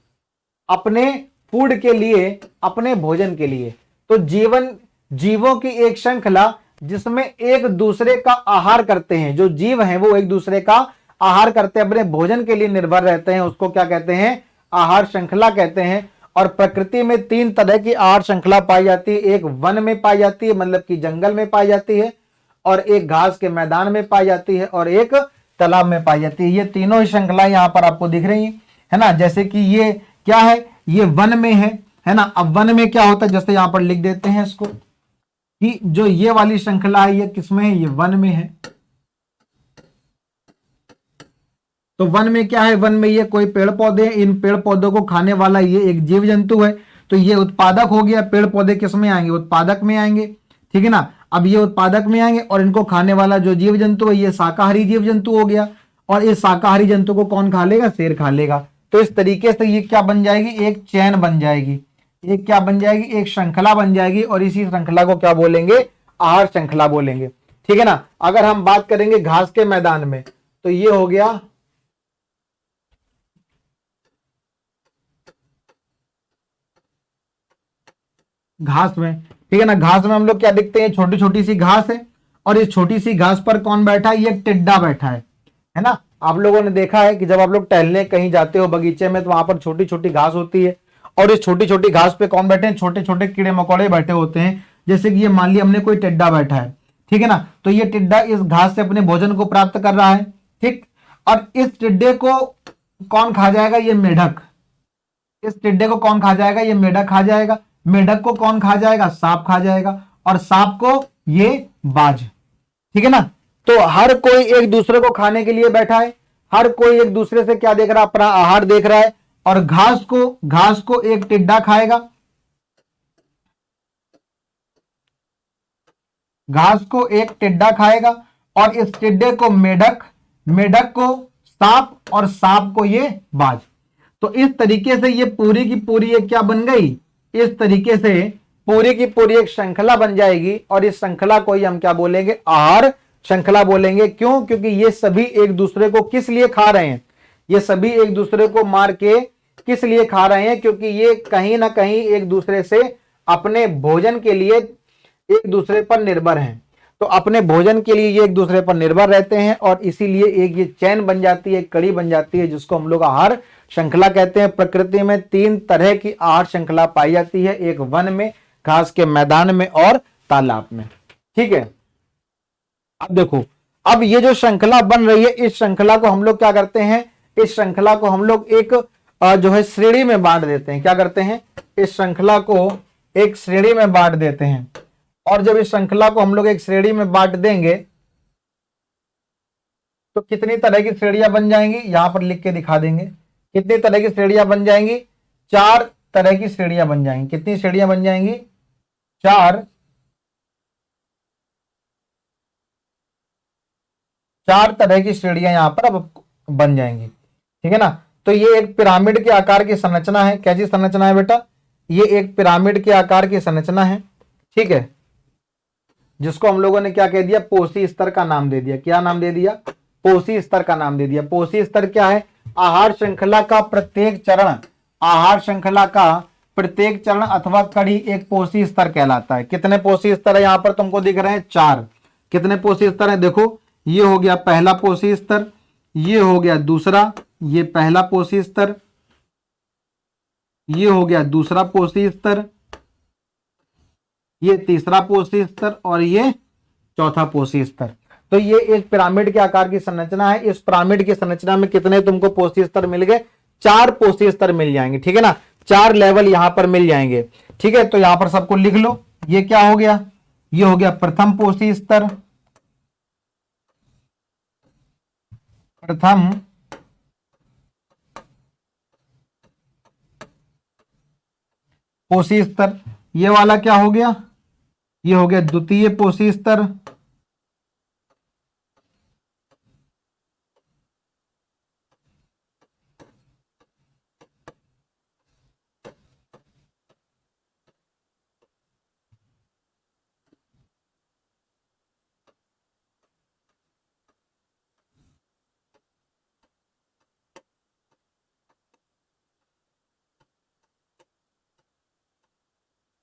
अपने फूड के लिए, अपने भोजन के लिए। तो जीवों की एक श्रृंखला जिसमें एक दूसरे का आहार करते हैं, जो जीव हैं वो एक दूसरे का आहार करते हैं, अपने भोजन के लिए निर्भर रहते हैं, उसको क्या कहते हैं, आहार श्रृंखला कहते हैं। और प्रकृति में तीन तरह की आहार श्रृंखला पाई जाती है, एक वन में पाई जाती है, मतलब कि जंगल में पाई जाती है, और एक घास के मैदान में पाई जाती है, और एक तालाब में पाई जाती है। ये तीनों ही श्रृंखला यहाँ पर आपको दिख रही है ना। जैसे कि ये क्या है, ये वन में है ना। अब वन में क्या होता है, जैसे यहाँ पर लिख देते हैं इसको कि जो ये वाली श्रृंखला है ये किसमें है, ये वन में है। तो वन में क्या है, वन में ये कोई पेड़ पौधे, इन पेड़ पौधों को खाने वाला ये एक जीव जंतु है। तो ये उत्पादक हो गया, पेड़ पौधे किस में आएंगे, उत्पादक में आएंगे। ठीक है ना, अब ये उत्पादक में आएंगे और इनको खाने वाला जो जीव जंतु है ये शाकाहारी जीव जंतु हो गया। और इस शाकाहारी जंतु को कौन खा लेगा, शेर खा लेगा। तो इस तरीके से ये क्या बन जाएगी, एक चैन बन जाएगी, एक क्या बन जाएगी, एक श्रृंखला बन जाएगी। और इसी श्रृंखला को क्या बोलेंगे, आहार श्रृंखला बोलेंगे। ठीक है ना। अगर हम बात करेंगे घास के मैदान में, तो ये हो गया घास में। ठीक है ना, घास में हम लोग क्या देखते हैं, छोटी छोटी सी घास है, और इस छोटी सी घास पर कौन बैठा है, ये टिड्डा बैठा है ना। आप लोगों ने देखा है कि जब आप लोग टहलने कहीं जाते हो बगीचे में, तो वहां पर छोटी छोटी घास होती है, और इस छोटी छोटी घास पे कौन बैठे हैं, छोटे छोटे कीड़े मकोड़े बैठे होते हैं। जैसे कि ये मान लिया हमने कोई टिड्डा बैठा है, ठीक है ना, तो ये टिड्डा इस घास से अपने भोजन को प्राप्त कर रहा है। ठीक, और इस टिड्डे को कौन खा जाएगा, ये मेढक। इस टिड्डे को कौन खा जाएगा, ये मेढक खा जाएगा। मेढक को कौन खा जाएगा, सांप खा जाएगा, और सांप को ये बाज। ठीक है ना। तो हर कोई एक दूसरे को खाने के लिए बैठा है, हर कोई एक दूसरे से क्या देख रहा है, अपना आहार देख रहा है। और घास को एक टिड्डा खाएगा, घास को एक टिड्डा खाएगा, और इस टिड्डे को मेढक मेढक को सांप और सांप को ये बाज। तो इस तरीके से ये पूरी की पूरी एक क्या बन गई, इस तरीके से पूरी की पूरी एक श्रृंखला बन जाएगी और इस श्रृंखला को ही हम क्या बोलेंगे, आहार श्रृंखला बोलेंगे। क्यों? क्योंकि ये सभी एक दूसरे को किस लिए खा रहे हैं, ये सभी एक दूसरे को मार के किस लिए खा रहे हैं, क्योंकि ये कहीं ना कहीं एक दूसरे से अपने भोजन के लिए एक दूसरे पर निर्भर हैं। तो अपने भोजन के लिए ये एक दूसरे पर निर्भर रहते हैं और इसीलिए एक ये चैन बन जाती है, एक कड़ी बन जाती है, जिसको हम लोग आहार श्रृंखला कहते हैं। प्रकृति में 3 तरह की आहार श्रृंखला पाई जाती है, एक वन में, घास के मैदान में और तालाब में। ठीक है, अब देखो, अब ये जो श्रृंखला बन रही है, इस श्रृंखला को हम लोग क्या करते हैं, इस श्रृंखला को हम लोग एक जो है श्रेणी में बांट देते हैं। क्या करते हैं, इस श्रृंखला को एक श्रेणी में बांट देते हैं। और जब इस श्रृंखला को हम लोग एक श्रेणी में बांट देंगे तो कितनी तरह की श्रेणियां बन जाएंगी, यहां पर लिख के दिखा देंगे। कितनी तरह की श्रेणियां बन जाएंगी, 4 तरह की श्रेणियां बन जाएंगी। कितनी श्रेणियां बन जाएंगी, 4 तरह की श्रेणियां यहां पर अब बन जाएंगी। ठीक है ना। तो ये एक पिरामिड के आकार की संरचना है। कैसी संरचना है बेटा, ये एक पिरामिड के आकार की संरचना है। ठीक है, जिसको हम लोगों ने क्या कह दिया, पोषी स्तर का नाम दे दिया। क्या नाम दे दिया, पोषी स्तर का नाम दे दिया। पोषी स्तर क्या है, आहार श्रृंखला का प्रत्येक चरण, आहार श्रृंखला का प्रत्येक चरण अथवा कड़ी एक पोषी स्तर कहलाता है। कितने पोषी स्तर है, यहां पर तुमको दिख रहे हैं 4। कितने पोषी स्तर है, देखो, ये हो गया पहला पोषी स्तर, ये हो गया दूसरा, ये पहला पोषी स्तर, ये हो गया दूसरा पोषी स्तर, ये तीसरा पोषी स्तर और ये चौथा पोषी स्तर। तो ये एक पिरामिड के आकार की संरचना है। इस पिरामिड की संरचना में कितने तुमको पोषी स्तर मिल गए, 4 पोषी स्तर मिल जाएंगे। ठीक है ना, 4 लेवल यहां पर मिल जाएंगे। ठीक है, तो यहां पर सबको लिख लो। ये क्या हो गया, ये हो गया प्रथम पोषी स्तर, प्रथम पोषी स्तर। ये वाला क्या हो गया, ये हो गया द्वितीय पोषी स्तर,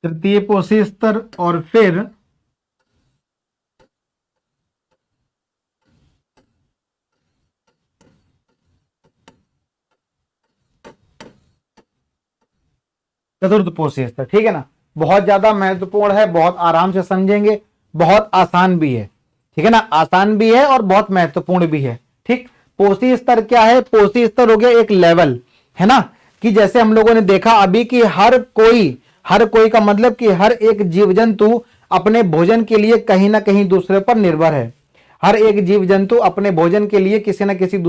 तृतीय पोषी स्तर और फिर चतुर्थ पोषी स्तर। ठीक है ना, बहुत ज्यादा महत्वपूर्ण है, बहुत आराम से समझेंगे, बहुत आसान भी है। ठीक है ना, आसान भी है और बहुत महत्वपूर्ण भी है। ठीक, पोषी स्तर क्या है, पोषी स्तर हो गया एक लेवल, है ना, कि जैसे हम लोगों ने देखा अभी कि हर कोई का मतलब कि हर एक जीव जंतु अपने भोजन के लिए कहीं ना कहीं दूसरे पर निर्भर है। हर एक जीव जंतु अपने भोजन के लिए किसी न किसी एक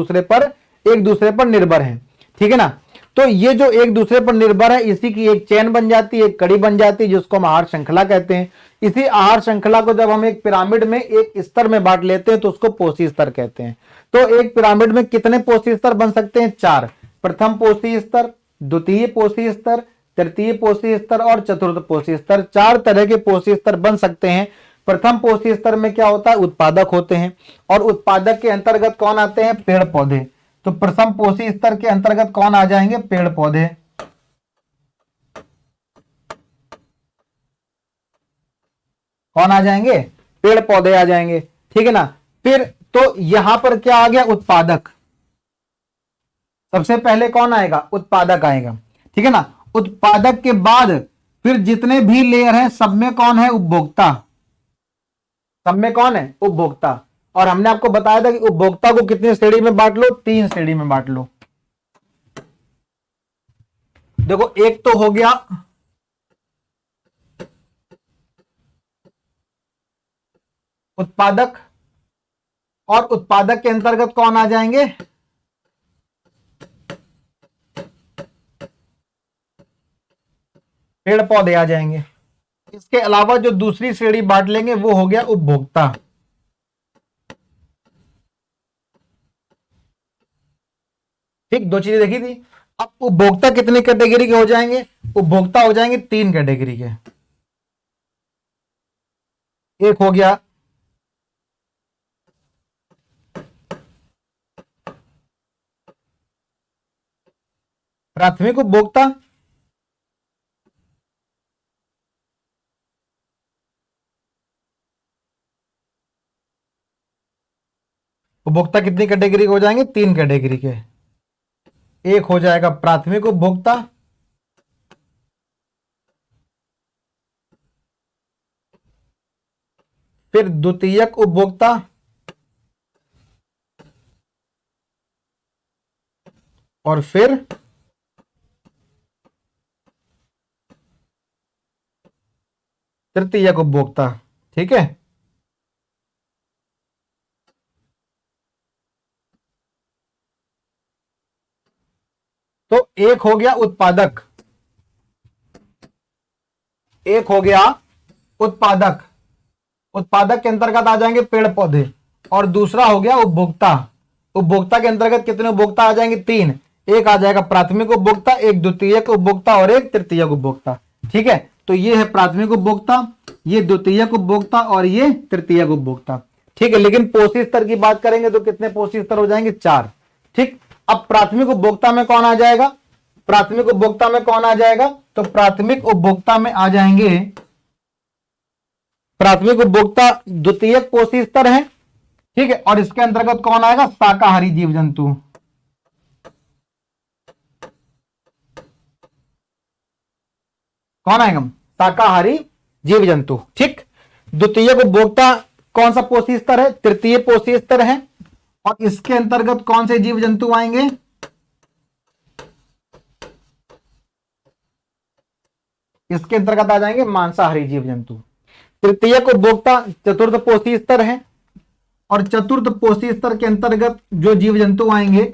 दूसरे पर निर्भर है। ठीक है ना, तो ये जो एक दूसरे पर निर्भर है, इसी की एक चेन बन जाती है, एक कड़ी बन जाती है, जिसको हम आहार श्रृंखला कहते हैं। इसी आहार श्रृंखला को जब हम एक पिरामिड में एक स्तर में बांट लेते हैं तो उसको पोषी स्तर कहते हैं। तो एक पिरामिड में कितने पोषी स्तर बन सकते हैं, 4। प्रथम पोषी स्तर, द्वितीय पोषी स्तर, तृतीय पोषी स्तर और चतुर्थ पोषी स्तर। 4 तरह के पोषी स्तर बन सकते हैं। प्रथम पोषी स्तर में क्या होता है, उत्पादक होते हैं, और उत्पादक के अंतर्गत कौन आते हैं, पेड़ पौधे। तो प्रथम पोषी स्तर के अंतर्गत कौन आ जाएंगे, पेड़ पौधे। कौन आ जाएंगे, पेड़ पौधे आ जाएंगे। ठीक है ना, फिर तो यहां पर क्या आ गया, उत्पादक। सबसे पहले कौन आएगा, उत्पादक आएगा। ठीक है ना, उत्पादक के बाद फिर जितने भी लेयर हैं सब में कौन है, उपभोक्ता। सब में कौन है, उपभोक्ता। और हमने आपको बताया था कि उपभोक्ता को कितनी श्रेणी में बांट लो, 3 श्रेणी में बांट लो। देखो, एक तो हो गया उत्पादक, और उत्पादक के अंतर्गत कौन आ जाएंगे, पेड़ पौधे आ जाएंगे। इसके अलावा जो दूसरी श्रेणी बांट लेंगे वो हो गया उपभोक्ता। ठीक, दो चीजें देखी थी। अब उपभोक्ता कितनी कैटेगरी के हो जाएंगे? उपभोक्ता हो जाएंगे 3 कैटेगरी के। एक हो गया प्राथमिक उपभोक्ता, उपभोक्ता कितनी कैटेगरी के हो जाएंगे? 3 कैटेगरी के। एक हो जाएगा प्राथमिक उपभोक्ता, फिर द्वितीयक उपभोक्ता, और फिर तृतीयक उपभोक्ता। ठीक है, तो एक हो गया उत्पादक, एक हो गया उत्पादक, उत्पादक के अंतर्गत आ जाएंगे पेड़ पौधे, और दूसरा हो गया उपभोक्ता। उपभोक्ता के अंतर्गत कितने उपभोक्ता आ जाएंगे? 3। एक आ जाएगा प्राथमिक उपभोक्ता, एक द्वितीयक उपभोक्ता और एक तृतीयक उपभोक्ता। ठीक है, तो ये है प्राथमिक उपभोक्ता, ये द्वितीयक उपभोक्ता और ये तृतीयक उपभोक्ता। ठीक है, लेकिन पोषी स्तर की बात करेंगे तो कितने पोषी स्तर हो जाएंगे? 4। ठीक, अब प्राथमिक उपभोक्ता में कौन आ जाएगा? प्राथमिक उपभोक्ता में कौन आ जाएगा? तो प्राथमिक उपभोक्ता में आ जाएंगे, प्राथमिक उपभोक्ता द्वितीयक पोषी स्तर है। ठीक है, और इसके अंतर्गत कौन आएगा? शाकाहारी जीव जंतु। कौन आएगा? शाकाहारी जीव जंतु। ठीक, द्वितीयक उपभोक्ता कौन सा पोषी स्तर है? तृतीय पोषी स्तर है, और इसके अंतर्गत कौन से जीव जंतु आएंगे? इसके अंतर्गत आ जाएंगे मांसाहारी जीव जंतु। तृतीयक उपभोक्ता चतुर्थ पोषी स्तर है, और चतुर्थ पोषी स्तर के अंतर्गत जो जीव जंतु आएंगे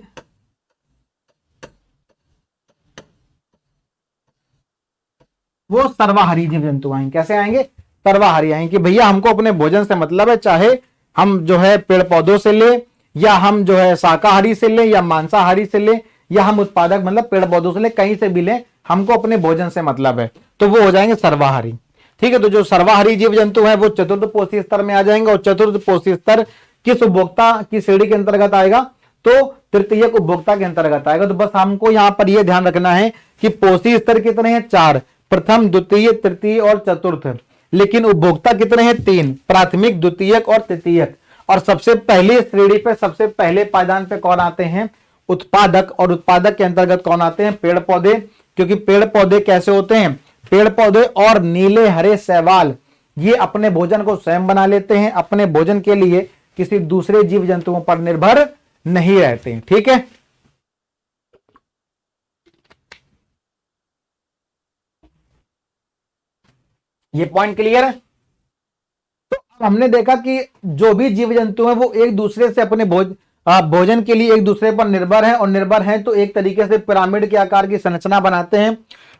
वो सर्वाहारी जीव जंतु आएंगे। कैसे आएंगे? सर्वाहारी आएंगे, कि भैया हमको अपने भोजन से मतलब है, चाहे हम जो है पेड़ पौधों से ले, या हम जो है शाकाहारी से ले, या मांसाहारी से ले, या हम उत्पादक मतलब पेड़ पौधों से ले, कहीं से भी ले, हमको अपने भोजन से मतलब है, तो वो हो जाएंगे सर्वाहारी। ठीक है, तो जो सर्वाहारी जीव जंतु है वो चतुर्थ पोषी स्तर में आ जाएंगे, और चतुर्थ पोषी स्तर किस उपभोक्ता की श्रेणी के अंतर्गत आएगा? तो तृतीयक उपभोक्ता के अंतर्गत आएगा। तो बस हमको यहां पर यह ध्यान रखना है कि पोषी स्तर कितने हैं? 4, प्रथम, द्वितीय, तृतीय और चतुर्थ। लेकिन उपभोक्ता कितने हैं? 3, प्राथमिक, द्वितीयक और तृतीयक। और सबसे पहले श्रेणी पे, सबसे पहले पायदान पे कौन आते हैं? उत्पादक। और उत्पादक के अंतर्गत कौन आते हैं? पेड़ पौधे। क्योंकि पेड़ पौधे कैसे होते हैं? पेड़ पौधे और नीले हरे शैवाल ये अपने भोजन को स्वयं बना लेते हैं, अपने भोजन के लिए किसी दूसरे जीव जंतुओं पर निर्भर नहीं रहते हैं। ठीक है, ये पॉइंट क्लियर है। तो हमने देखा कि जो भी जीव जंतु हैं वो एक दूसरे से अपने भोजन के लिए एक दूसरे पर निर्भर हैं, और निर्भर हैं तो एक तरीके से पिरामिड के आकार की संरचना बनाते हैं।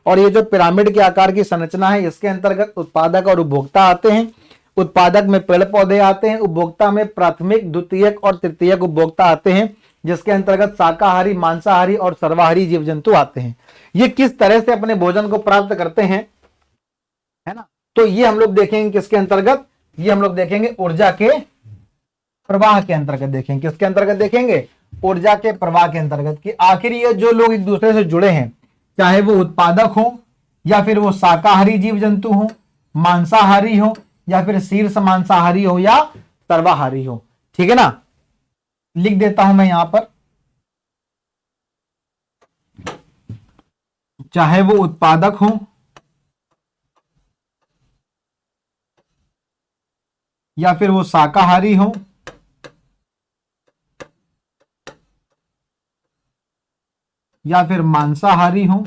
और ये जो पिरामिड के आकार की संरचना है इसके अंतर्गत उत्पादक और उपभोक्ता आते हैं। उत्पादक में पेड़ पौधे आते हैं, उपभोक्ता में प्राथमिक, द्वितीयक और तृतीयक उपभोक्ता आते हैं, जिसके अंतर्गत शाकाहारी, मांसाहारी और सर्वाहारी जीव जंतु आते हैं। ये किस तरह से अपने भोजन को प्राप्त करते हैं, है ना? तो ये हम लोग देखेंगे किसके अंतर्गत? ये हम लोग देखेंगे ऊर्जा के प्रवाह के अंतर्गत देखेंगे। किसके अंतर्गत देखेंगे? ऊर्जा के प्रवाह के अंतर्गत। कि आखिर ये जो लोग एक दूसरे से जुड़े हैं, चाहे वो उत्पादक हो, या फिर वो शाकाहारी जीव जंतु हो, मांसाहारी हो, या फिर शीर्ष मांसाहारी हो, या सर्वाहारी हो। ठीक है ना, लिख देता हूं मैं यहां पर, चाहे वो उत्पादक हो या फिर वो शाकाहारी हो, या फिर मांसाहारी हो,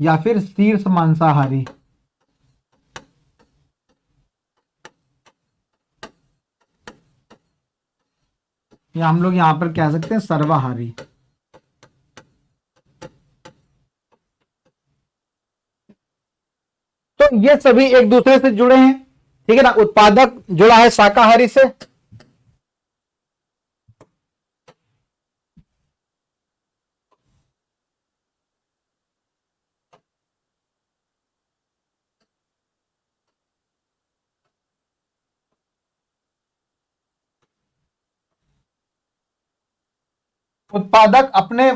या फिर शीर्ष मांसाहारी। या हम लोग यहां पर कह सकते हैं सर्वाहारी। तो ये सभी एक दूसरे से जुड़े हैं। ठीक है ना, उत्पादक जुड़ा है शाकाहारी से, उत्पादक अपने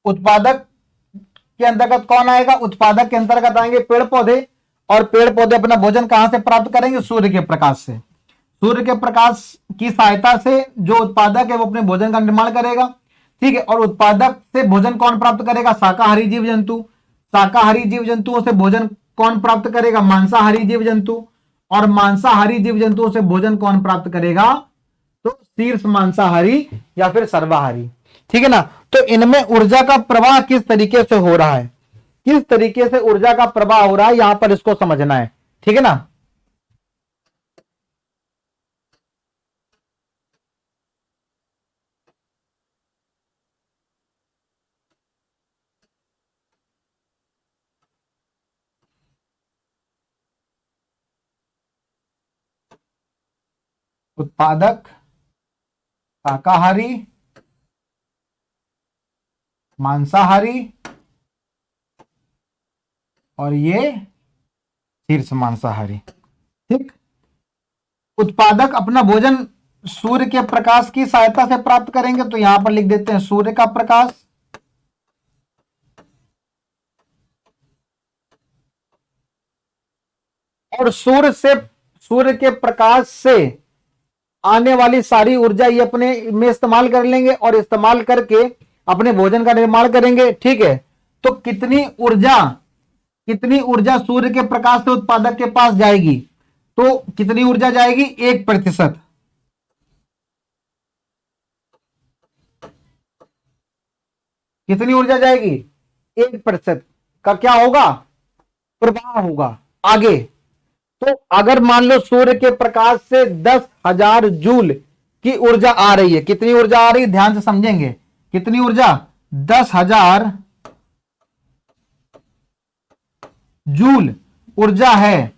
उत्पादक के अंतर्गत कौन आएगा? उत्पादक के अंतर्गत आएंगे पेड़ पौधे, और पेड़ पौधे अपना भोजन कहां से प्राप्त करेंगे? सूर्य के प्रकाश से। सूर्य के प्रकाश की सहायता से जो उत्पादक है वो अपने भोजन का निर्माण करेगा, ठीक है। और उत्पादक से भोजन कौन प्राप्त करेगा? शाकाहारी जीव जंतु। शाकाहारी जीव जंतुओं से भोजन कौन प्राप्त करेगा? मांसाहारी जीव जंतु। और मांसाहारी जीव जंतुओं से भोजन कौन प्राप्त करेगा? तो शीर्ष मांसाहारी या फिर सर्वाहारी, ठीक है ना। तो इनमें ऊर्जा का प्रवाह किस तरीके से हो रहा है, किस तरीके से ऊर्जा का प्रवाह हो रहा है, यहां पर इसको समझना है, ठीक है ना। उत्पादक शाकाहारी, मांसाहारी, और ये शीर्ष मांसाहारी, ठीक। उत्पादक अपना भोजन सूर्य के प्रकाश की सहायता से प्राप्त करेंगे, तो यहां पर लिख देते हैं सूर्य का प्रकाश। और सूर्य के प्रकाश से आने वाली सारी ऊर्जा ये अपने में इस्तेमाल कर लेंगे, और इस्तेमाल करके अपने भोजन का निर्माण करेंगे, ठीक है। तो कितनी ऊर्जा सूर्य के प्रकाश से उत्पादक के पास जाएगी? तो कितनी ऊर्जा जाएगी? 1%। कितनी ऊर्जा जाएगी? 1% का क्या होगा? प्रवाह होगा आगे। तो अगर मान लो सूर्य के प्रकाश से 10,000 जूल की ऊर्जा आ रही है, कितनी ऊर्जा आ रही है ध्यान से समझेंगे, कितनी ऊर्जा? 10,000 जूल ऊर्जा है।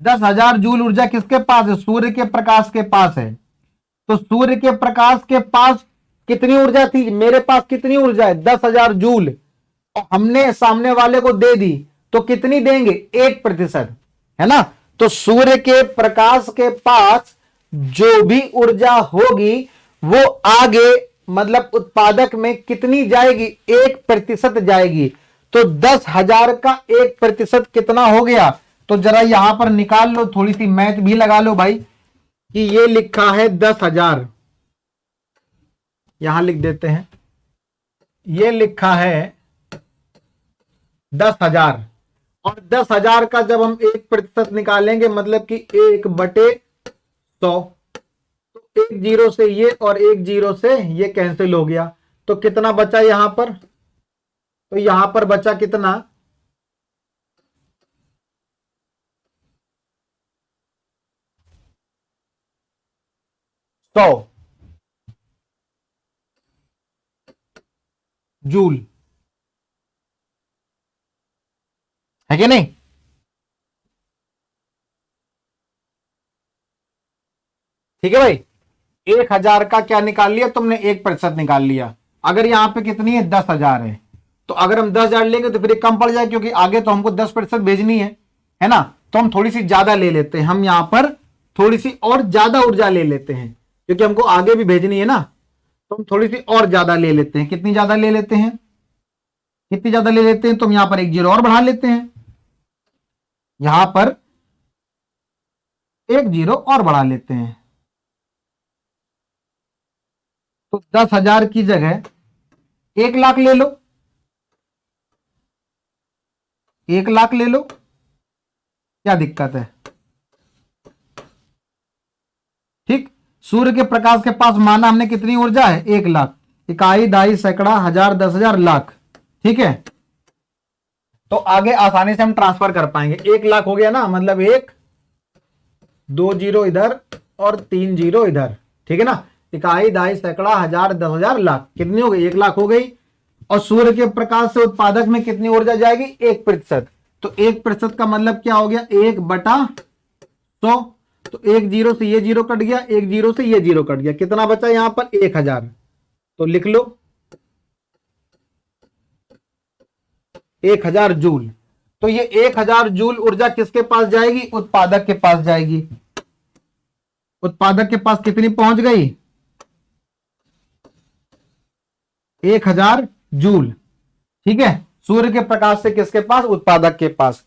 10,000 जूल ऊर्जा किसके पास है? सूर्य के प्रकाश के पास है। तो सूर्य के प्रकाश के पास कितनी ऊर्जा थी? मेरे पास कितनी ऊर्जा है? 10,000 जूल, और हमने सामने वाले को दे दी, तो कितनी देंगे? 1%, है ना। तो सूर्य के प्रकाश के पास जो भी ऊर्जा होगी वो आगे मतलब उत्पादक में कितनी जाएगी? 1% जाएगी। तो 10,000 का 1% कितना हो गया? तो जरा यहां पर निकाल लो, थोड़ी सी मैथ भी लगा लो भाई, कि ये लिखा है 10,000, यहां लिख देते हैं, ये लिखा है 10,000, और 10,000 का जब हम 1% निकालेंगे मतलब कि 1/100, तो 1 जीरो से ये और 1 जीरो से ये कैंसिल हो गया, तो कितना बचा यहां पर? तो यहां पर बचा कितना? 100 जूल, है कि नहीं? ठीक है भाई, 1,000 का क्या निकाल लिया तुमने? 1% निकाल लिया। अगर यहां पे कितनी है? 10,000 है, तो अगर हम 10,000 लेंगे तो फिर ये कम पड़ जाए, क्योंकि आगे तो हमको 10% भेजनी है ना। तो हम थोड़ी सी ज्यादा ले लेते हैं, हम यहां पर थोड़ी सी और ज्यादा ऊर्जा ले लेते हैं, क्योंकि हमको आगे भी भेजनी है ना। तो हम थोड़ी सी और ज्यादा ले लेते हैं। कितनी ज्यादा ले लेते हैं? कितनी ज्यादा ले लेते हैं? तो हम यहां पर 1 जीरो और बढ़ा लेते हैं, यहां पर 1 जीरो और बढ़ा लेते हैं। तो 10,000 की जगह 1,00,000 ले लो, 1,00,000 ले लो, क्या दिक्कत है? ठीक। सूर्य के प्रकाश के पास माना हमने कितनी ऊर्जा है? 1,00,000। इकाई, दाई, सैकड़ा, हजार, 10,000, लाख, ठीक है। तो आगे आसानी से हम ट्रांसफर कर पाएंगे। 1,00,000 हो गया ना, मतलब 1, 2 जीरो इधर और 3 जीरो इधर, ठीक है ना। इकाई, दाई, सैकड़ा, हजार, 10,000, लाख, कितनी हो गई? 1,00,000 हो गई। और सूर्य के प्रकाश से उत्पादक में कितनी ऊर्जा जाएगी? 1%। तो 1% का मतलब क्या हो गया? 1/100। तो 1 जीरो से ये जीरो कट गया, 1 जीरो से ये जीरो कट गया, कितना बचा यहां पर? 1,000। तो लिख लो 1,000 जूल। तो ये 1,000 जूल ऊर्जा किसके पास जाएगी? उत्पादक के पास जाएगी। उत्पादक के पास कितनी पहुंच गई? 1000 जूल। ठीक है, सूर्य के प्रकाश से किसके पास? उत्पादक के पास।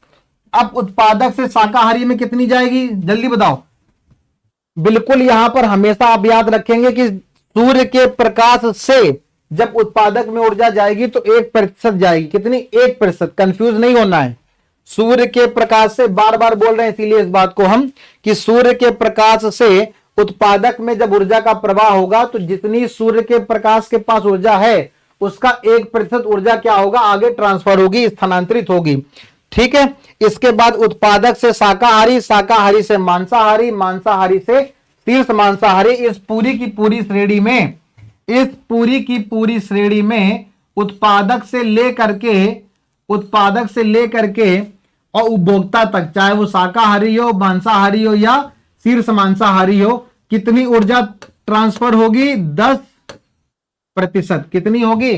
अब उत्पादक से शाकाहारी में कितनी जाएगी, जल्दी बताओ। बिल्कुल, यहां पर हमेशा आप याद रखेंगे कि सूर्य के प्रकाश से जब उत्पादक में ऊर्जा जाएगी तो 1% जाएगी। कितनी? 1%। कंफ्यूज नहीं होना है। सूर्य के प्रकाश से, बार बार बोल रहे हैं इसीलिए इस बात को हम, कि सूर्य के प्रकाश से उत्पादक में जब ऊर्जा का प्रवाह होगा तो जितनी सूर्य के प्रकाश के पास ऊर्जा है उसका 1% ऊर्जा क्या होगा? आगे ट्रांसफर होगी, स्थानांतरित होगी। ठीक है, इसके बाद उत्पादक से शाकाहारी, शाकाहारी से मांसाहारी, मांसाहारी से शीर्ष मांसाहारी। इस पूरी की पूरी श्रेणी में, इस पूरी की पूरी श्रेणी में उत्पादक से लेकर के और उपभोक्ता तक, चाहे वो शाकाहारी हो, मांसाहारी हो या शीर्ष मांसाहारी हो, कितनी ऊर्जा ट्रांसफर होगी? 10%। कितनी होगी?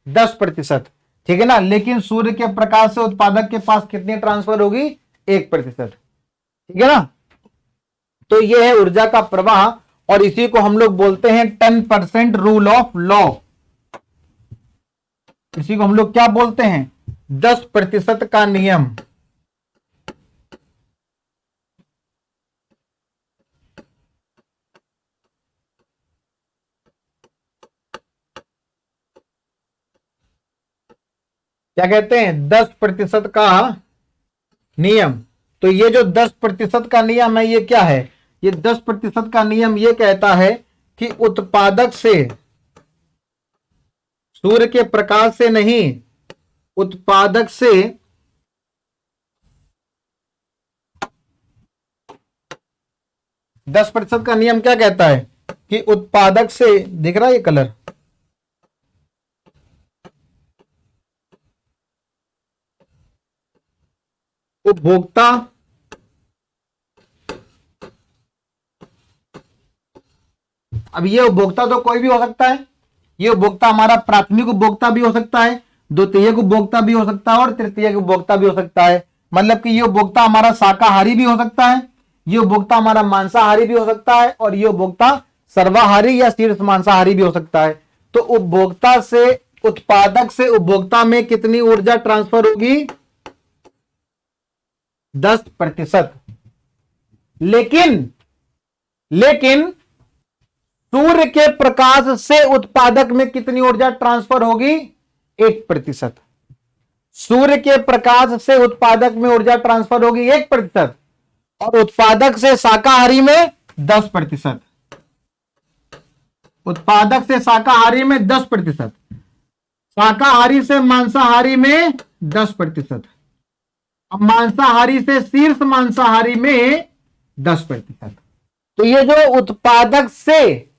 10%। ठीक है ना। लेकिन सूर्य के प्रकाश से उत्पादक के पास कितनी ट्रांसफर होगी? 1%। ठीक है ना। तो यह है ऊर्जा का प्रवाह, और इसी को हम लोग बोलते हैं 10% रूल ऑफ लॉ। इसी को हम लोग क्या बोलते हैं? 10% का नियम। क्या कहते हैं? 10% का नियम। तो ये जो 10% का नियम है, ये क्या है? ये 10% का नियम ये कहता है कि उत्पादक से, सूर्य के प्रकाश से नहीं, उत्पादक से 10% का नियम क्या कहता है कि उत्पादक से, दिख रहा है ये कलर, उपभोक्ता अब ये उपभोक्ता तो कोई भी हो सकता है। ये उपभोक्ता हमारा प्राथमिक उपभोक्ता भी हो सकता है, द्वितीयक उपभोक्ता भी हो सकता है और तृतीयक उपभोक्ता भी हो सकता है। मतलब कि ये उपभोक्ता हमारा शाकाहारी भी हो सकता है, ये उपभोक्ता हमारा मांसाहारी भी हो सकता है, और ये उपभोक्ता सर्वाहारी या शीर्ष मांसाहारी भी हो सकता है। तो उपभोक्ता से, उत्पादक से उपभोक्ता में कितनी ऊर्जा ट्रांसफर होगी? 10%। लेकिन सूर्य के प्रकाश से उत्पादक में कितनी ऊर्जा ट्रांसफर होगी? 1%। सूर्य के प्रकाश से उत्पादक में ऊर्जा ट्रांसफर होगी 1%, और उत्पादक से शाकाहारी में 10%। उत्पादक से शाकाहारी में 10%, शाकाहारी से मांसाहारी में 10%, मांसाहारी से शीर्ष मांसाहारी में 10%। तो ये जो उत्पादक से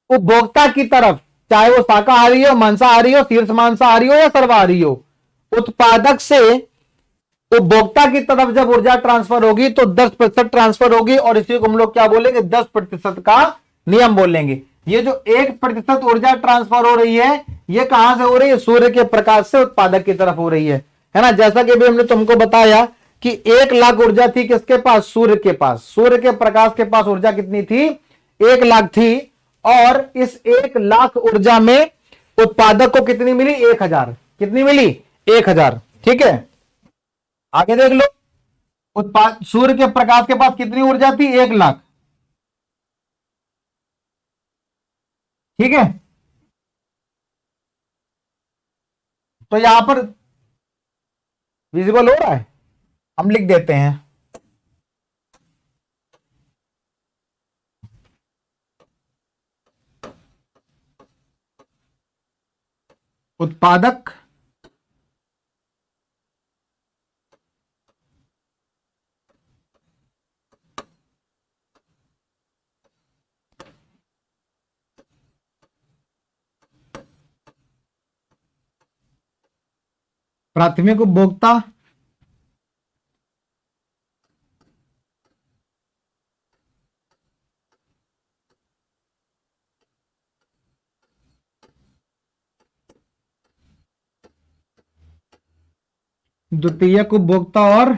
उपभोक्ता की तरफ, चाहे वो शाकाहारी हो, मांसाहारी हो, शीर्ष मांसाहारी हो या सर्वाहारी हो, उत्पादक से उपभोक्ता की तरफ जब ऊर्जा ट्रांसफर होगी तो 10% ट्रांसफर होगी, और इसी को हम लोग क्या बोलेंगे? 10% का नियम बोलेंगे। ये जो 1% ऊर्जा ट्रांसफर हो रही है, ये कहां से हो रही है? सूर्य के प्रकाश से उत्पादक की तरफ हो रही है ना। जैसा कि भी हमने तुमको बताया कि 1,00,000 ऊर्जा थी किसके पास? सूर्य के पास। सूर्य के प्रकाश के पास ऊर्जा कितनी थी? 1,00,000 थी, और इस 1,00,000 ऊर्जा में उत्पादक को कितनी मिली? 1,000। कितनी मिली? 1,000। ठीक है, आगे देख लो। सूर्य के प्रकाश के पास कितनी ऊर्जा थी? 1,00,000। ठीक है, तो यहां पर विजिबल हो रहा है, हम लिख देते हैं। उत्पादक प्राथमिक उपभोक्ता द्वितीयक उपभोक्ता और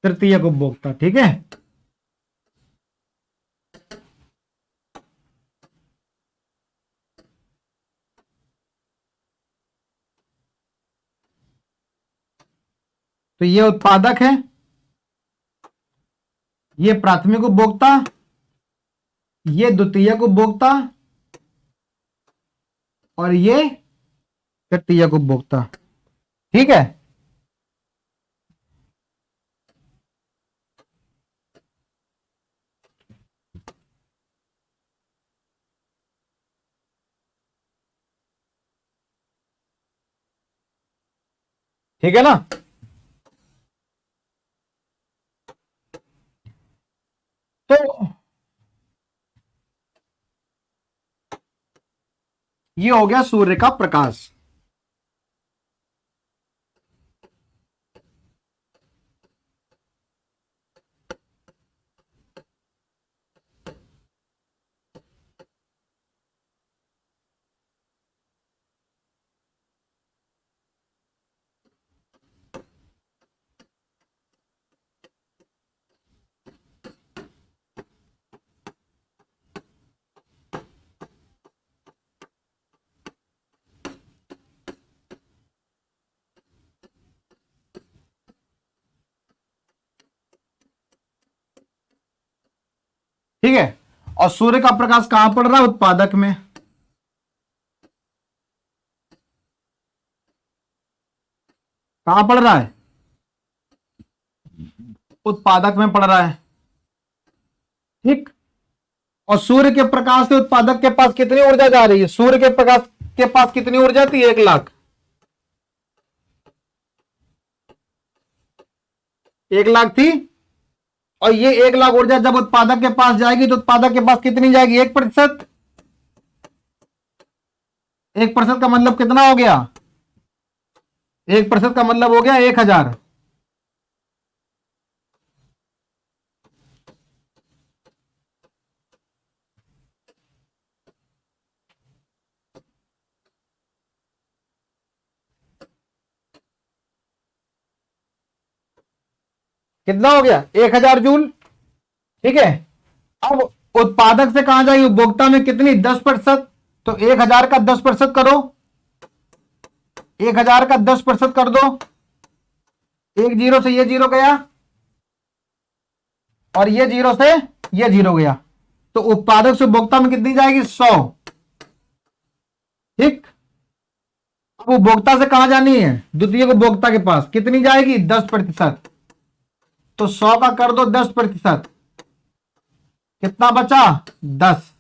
तृतीयक उपभोक्ता। ठीक है, तो ये उत्पादक है, ये प्राथमिक उपभोक्ता, ये द्वितीयक उपभोक्ता और ये तृतीयक उपभोक्ता। ठीक है, ठीक है ना। तो ये हो गया सूर्य का प्रकाश। ठीक है, और सूर्य का प्रकाश कहां पड़ रहा है? उत्पादक में। कहां पड़ रहा है? उत्पादक में पड़ रहा है। ठीक, और सूर्य के प्रकाश से उत्पादक के पास कितनी ऊर्जा जा रही है? सूर्य के प्रकाश के पास कितनी ऊर्जा थी? 1,00,000। 1,00,000 थी, और ये 1,00,000 ऊर्जा जब उत्पादक के पास जाएगी तो उत्पादक के पास कितनी जाएगी? 1%। 1% का मतलब कितना हो गया? 1% का मतलब हो गया 1,000। कितना हो गया? 1,000 जूल। ठीक है, अब उत्पादक से कहां जाएगी? उपभोक्ता में कितनी? 10%। तो 1,000 का 10% करो, 1,000 का 10% कर दो। एक जीरो से ये जीरो गया, और ये जीरो से ये जीरो गया, तो उत्पादक से उपभोक्ता में कितनी जाएगी? 100। ठीक, अब उपभोक्ता से कहां जानी है? द्वितीय उपभोक्ता के पास। कितनी जाएगी? 10%। तो 100 का कर दो 10%, कितना बचा? 10।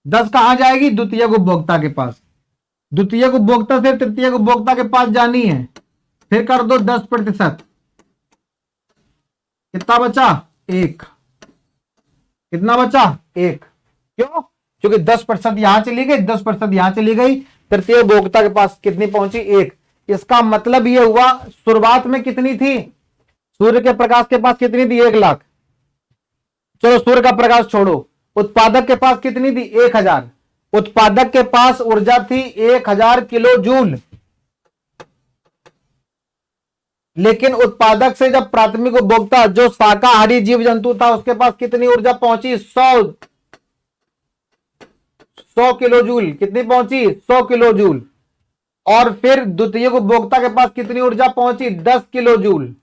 10 कहां जाएगी? द्वितीय उपभोक्ता के पास। द्वितीय उपभोक्ता से तृतीय उपभोक्ता के पास जानी है, फिर कर दो 10%, कितना बचा? 1। कितना बचा? 1। क्यों? क्योंकि 10% यहां चली गई, 10% यहां चली गई, तृतीय उपभोक्ता के पास कितनी पहुंची? 1। इसका मतलब यह हुआ, शुरुआत में कितनी थी? सूर्य के प्रकाश के पास कितनी थी? 1,00,000। चलो सूर्य का प्रकाश छोड़ो, उत्पादक के पास कितनी थी? 1,000। उत्पादक के पास ऊर्जा थी 1,000 किलो जूल, लेकिन उत्पादक से जब प्राथमिक उपभोक्ता जो शाकाहारी जीव जंतु था उसके पास कितनी ऊर्जा पहुंची? 100 किलो जूल। कितनी पहुंची? 100 किलो जूल। और फिर द्वितीय उपभोक्ता के पास कितनी ऊर्जा पहुंची? 10 किलो जूल।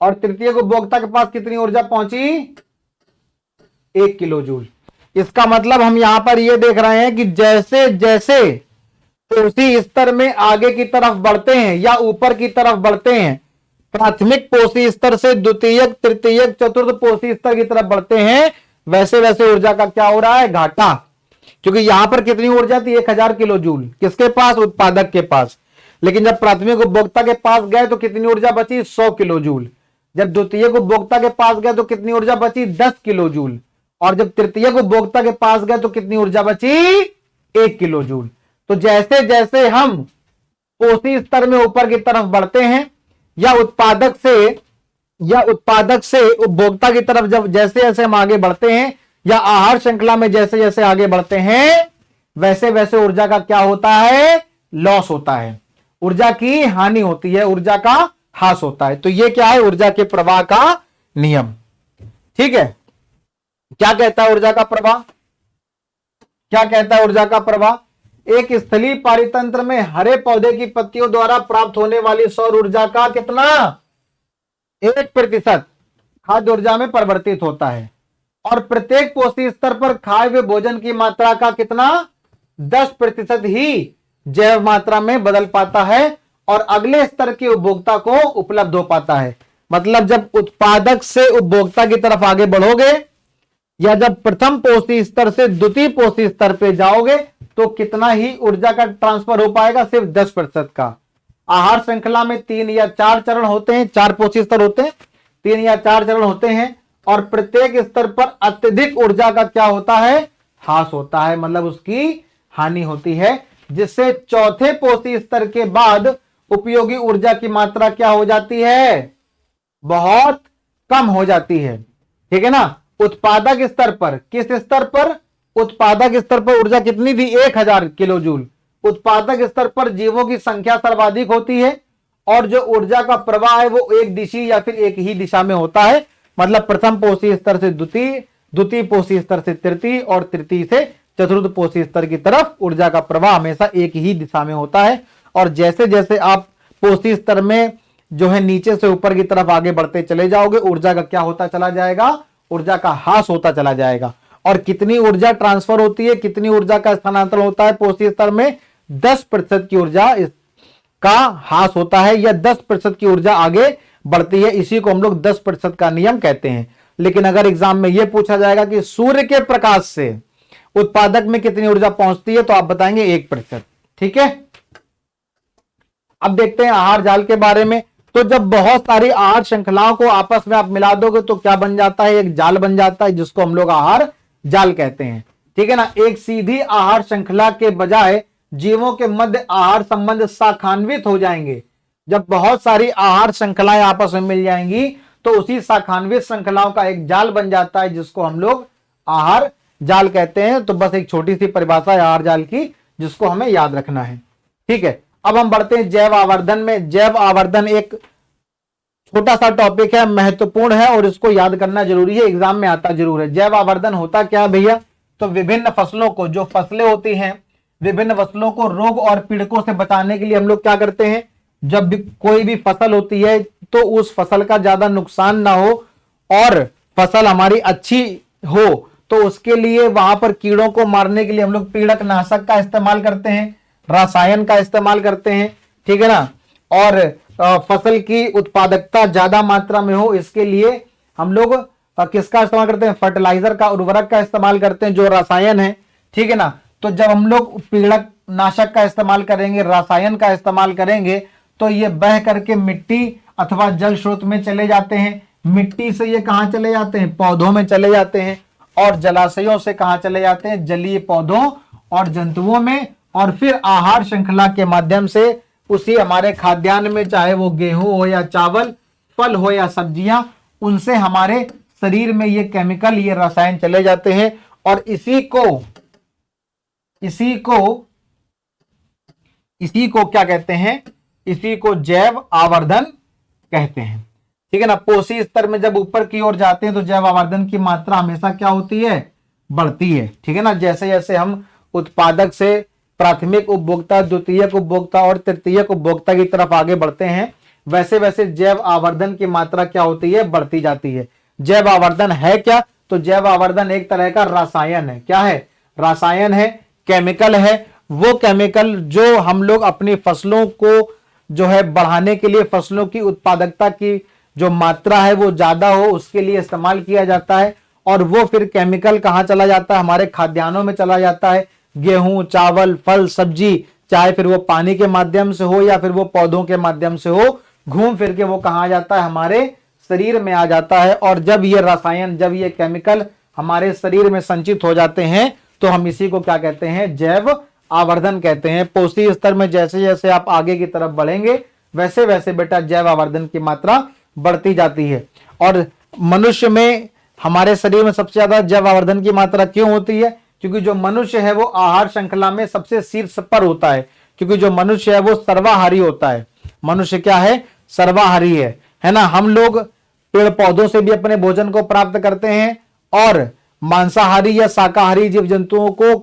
और तृतीय उपभोक्ता के पास कितनी ऊर्जा पहुंची? 1 किलो जूल। इसका मतलब हम यहां पर यह देख रहे हैं कि जैसे जैसे पोषी स्तर में आगे की तरफ बढ़ते हैं या ऊपर की तरफ बढ़ते हैं, प्राथमिक पोषी स्तर से द्वितीयक, तृतीयक, चतुर्थ पोषी स्तर की तरफ बढ़ते हैं, वैसे वैसे ऊर्जा का क्या हो रहा है? घाटा। क्योंकि यहां पर कितनी ऊर्जा थी? 1,000 किलो जूल। किसके पास? उत्पादक के पास। लेकिन जब प्राथमिक उपभोक्ता के पास गए तो कितनी ऊर्जा बची? 100 किलो जूल। जब द्वितीय उपभोक्ता के पास गए तो कितनी ऊर्जा बची? 10 किलो जूल। और जब तृतीय उपभोक्ता के पास गए तो कितनी ऊर्जा बची? 1 किलो जूल। तो जैसे जैसे हम पोषी स्तर में ऊपर की तरफ बढ़ते हैं, या उत्पादक से उपभोक्ता की तरफ जब जैसे जैसे हम आगे बढ़ते हैं, या आहार श्रृंखला में जैसे जैसे आगे बढ़ते हैं, वैसे वैसे ऊर्जा का क्या होता है? लॉस होता है, ऊर्जा की हानि होती है, ऊर्जा का ह्रास होता है। तो ये क्या है, ऊर्जा के प्रवाह का नियम। ठीक है, क्या कहता है ऊर्जा का प्रवाह, क्या कहता है ऊर्जा का प्रवाह? एक स्थलीय पारितंत्र में हरे पौधे की पत्तियों द्वारा प्राप्त होने वाली सौर ऊर्जा का कितना, 1% खाद्य ऊर्जा में परिवर्तित होता है, और प्रत्येक पोषी स्तर पर खाए हुए भोजन की मात्रा का कितना, 10% ही जैव मात्रा में बदल पाता है और अगले स्तर के उपभोक्ता को उपलब्ध हो पाता है। मतलब जब उत्पादक से उपभोक्ता की तरफ आगे बढ़ोगे, या जब प्रथम पोषी स्तर से द्वितीय पोषी स्तर पे जाओगे, तो कितना ही ऊर्जा का ट्रांसफर हो पाएगा, सिर्फ 10% का। आहार श्रृंखला में 3 या 4 चरण होते हैं, 4 पोषी स्तर होते हैं, 3 या 4 चरण होते हैं, और प्रत्येक स्तर पर अत्यधिक ऊर्जा का क्या होता है, ह्रास होता है, मतलब उसकी हानि होती है, जिससे चौथे पोषी स्तर के बाद उपयोगी ऊर्जा की मात्रा क्या हो जाती है, बहुत कम हो जाती है। ठीक है ना। उत्पादक स्तर पर, किस स्तर पर, उत्पादक स्तर पर ऊर्जा कितनी थी, 1000 किलो जूल। उत्पादक स्तर पर जीवों की संख्या सर्वाधिक होती है, और जो ऊर्जा का प्रवाह है वो एक दिशी या फिर एक ही दिशा में होता है। मतलब प्रथम पोषी स्तर से द्वितीय, द्वितीय पोषी स्तर से तृतीय, और तृतीय से चतुर्थ पोषी स्तर की तरफ ऊर्जा का प्रवाह हमेशा एक ही दिशा में होता है। और जैसे जैसे आप पोषी स्तर में जो है नीचे से ऊपर की तरफ आगे बढ़ते चले जाओगे, ऊर्जा का क्या होता चला जाएगा, ऊर्जा का ह्रास होता चला जाएगा। और कितनी ऊर्जा ट्रांसफर होती है, कितनी ऊर्जा का स्थानांतरण होता है पोषी स्तर में, 10% की ऊर्जा का ह्रास होता है, या 10% की ऊर्जा आगे बढ़ती है। इसी को हम लोग 10% का नियम कहते हैं। लेकिन अगर एग्जाम में यह पूछा जाएगा कि सूर्य के प्रकाश से उत्पादक में कितनी ऊर्जा पहुंचती है, तो आप बताएंगे 1%। ठीक है। अब देखते हैं आहार जाल के बारे में। तो जब बहुत सारी आहार श्रृंखलाओं को आपस में आप मिला दोगे तो क्या बन जाता है, एक जाल बन जाता है, जिसको हम लोग आहार जाल कहते हैं। ठीक है ना। एक सीधी आहार श्रृंखला के बजाय जीवों के मध्य आहार संबंध शाखान्वित हो जाएंगे। जब बहुत सारी आहार श्रृंखलाएं आपस में मिल जाएंगी तो उसी शाखान्वित श्रृंखलाओं का एक जाल बन जाता है, जिसको हम लोग आहार जाल कहते हैं। तो बस एक छोटी सी परिभाषा है आहार जाल की, जिसको हमें याद रखना है। ठीक है। अब हम बढ़ते हैं जैव आवर्धन में। जैव आवर्धन एक छोटा सा टॉपिक है, महत्वपूर्ण है, और इसको याद करना जरूरी है, एग्जाम में आता जरूर है। जैव आवर्धन होता क्या है भैया? तो विभिन्न फसलों को, जो फसलें होती हैं, विभिन्न फसलों को रोग और पीड़कों से बचाने के लिए हम लोग क्या करते हैं, जब भी कोई भी फसल होती है तो उस फसल का ज्यादा नुकसान ना हो और फसल हमारी अच्छी हो, तो उसके लिए वहां पर कीड़ों को मारने के लिए हम लोग पीड़क नाशक का इस्तेमाल करते हैं, रसायन का इस्तेमाल करते हैं। ठीक है ना। और फसल की उत्पादकता ज्यादा मात्रा में हो, इसके लिए हम लोग किसका इस्तेमाल करते हैं, फर्टिलाइजर का, उर्वरक का इस्तेमाल करते हैं, जो रसायन है। ठीक है ना। तो जब हम लोग पीड़क नाशक का इस्तेमाल करेंगे, रसायन का इस्तेमाल करेंगे, तो ये बह करके मिट्टी अथवा जल स्रोत में चले जाते हैं। मिट्टी से ये कहां चले जाते हैं, पौधों में चले जाते हैं, और जलाशयों से कहां चले जाते हैं, जलीय पौधों और जंतुओं में, और फिर आहार श्रृंखला के माध्यम से उसी हमारे खाद्यान्न में, चाहे वो गेहूं हो या चावल, फल हो या सब्जियां, उनसे हमारे शरीर में ये केमिकल, ये रसायन चले जाते हैं। और इसी को क्या कहते हैं, इसी को जैव आवर्धन कहते हैं। ठीक है ना। पोषी स्तर में जब ऊपर की ओर जाते हैं तो जैव आवर्धन की मात्रा हमेशा क्या होती है, बढ़ती है। ठीक है ना। जैसे जैसे हम उत्पादक से प्राथमिक उपभोक्ता, द्वितीयक उपभोक्ता और तृतीयक उपभोक्ता की तरफ आगे बढ़ते हैं, वैसे वैसे जैव आवर्धन की मात्रा क्या होती है, बढ़ती जाती है। जैव आवर्धन है क्या? तो जैव आवर्धन एक तरह का रसायन है। क्या है? रसायन है, केमिकल है। वो केमिकल जो हम लोग अपनी फसलों को जो है बढ़ाने के लिए, फसलों की उत्पादकता की जो मात्रा है वो ज्यादा हो, उसके लिए इस्तेमाल किया जाता है। और वो फिर केमिकल कहां चला जाता है, हमारे खाद्यान्नों में चला जाता है। गेहूं, चावल, फल, सब्जी, चाहे फिर वो पानी के माध्यम से हो या फिर वो पौधों के माध्यम से हो, घूम फिर के वो कहां आ जाता है, हमारे शरीर में आ जाता है। और जब ये रसायन, जब ये केमिकल हमारे शरीर में संचित हो जाते हैं, तो हम इसी को क्या कहते हैं, जैव आवर्धन कहते हैं। पोषी स्तर में जैसे जैसे आप आगे की तरफ बढ़ेंगे, वैसे वैसे बेटा जैव आवर्धन की मात्रा बढ़ती जाती है। और मनुष्य में, हमारे शरीर में सबसे ज्यादा जैव आवर्धन की मात्रा क्यों होती है? क्योंकि जो मनुष्य है वो आहार श्रृंखला में सबसे शीर्ष पर होता है, क्योंकि जो मनुष्य है वो सर्वाहारी होता है। मनुष्य क्या है? सर्वाहारी है ना। हम लोग पेड़ पौधों से भी अपने भोजन को प्राप्त करते हैं और मांसाहारी या शाकाहारी जीव जंतुओं को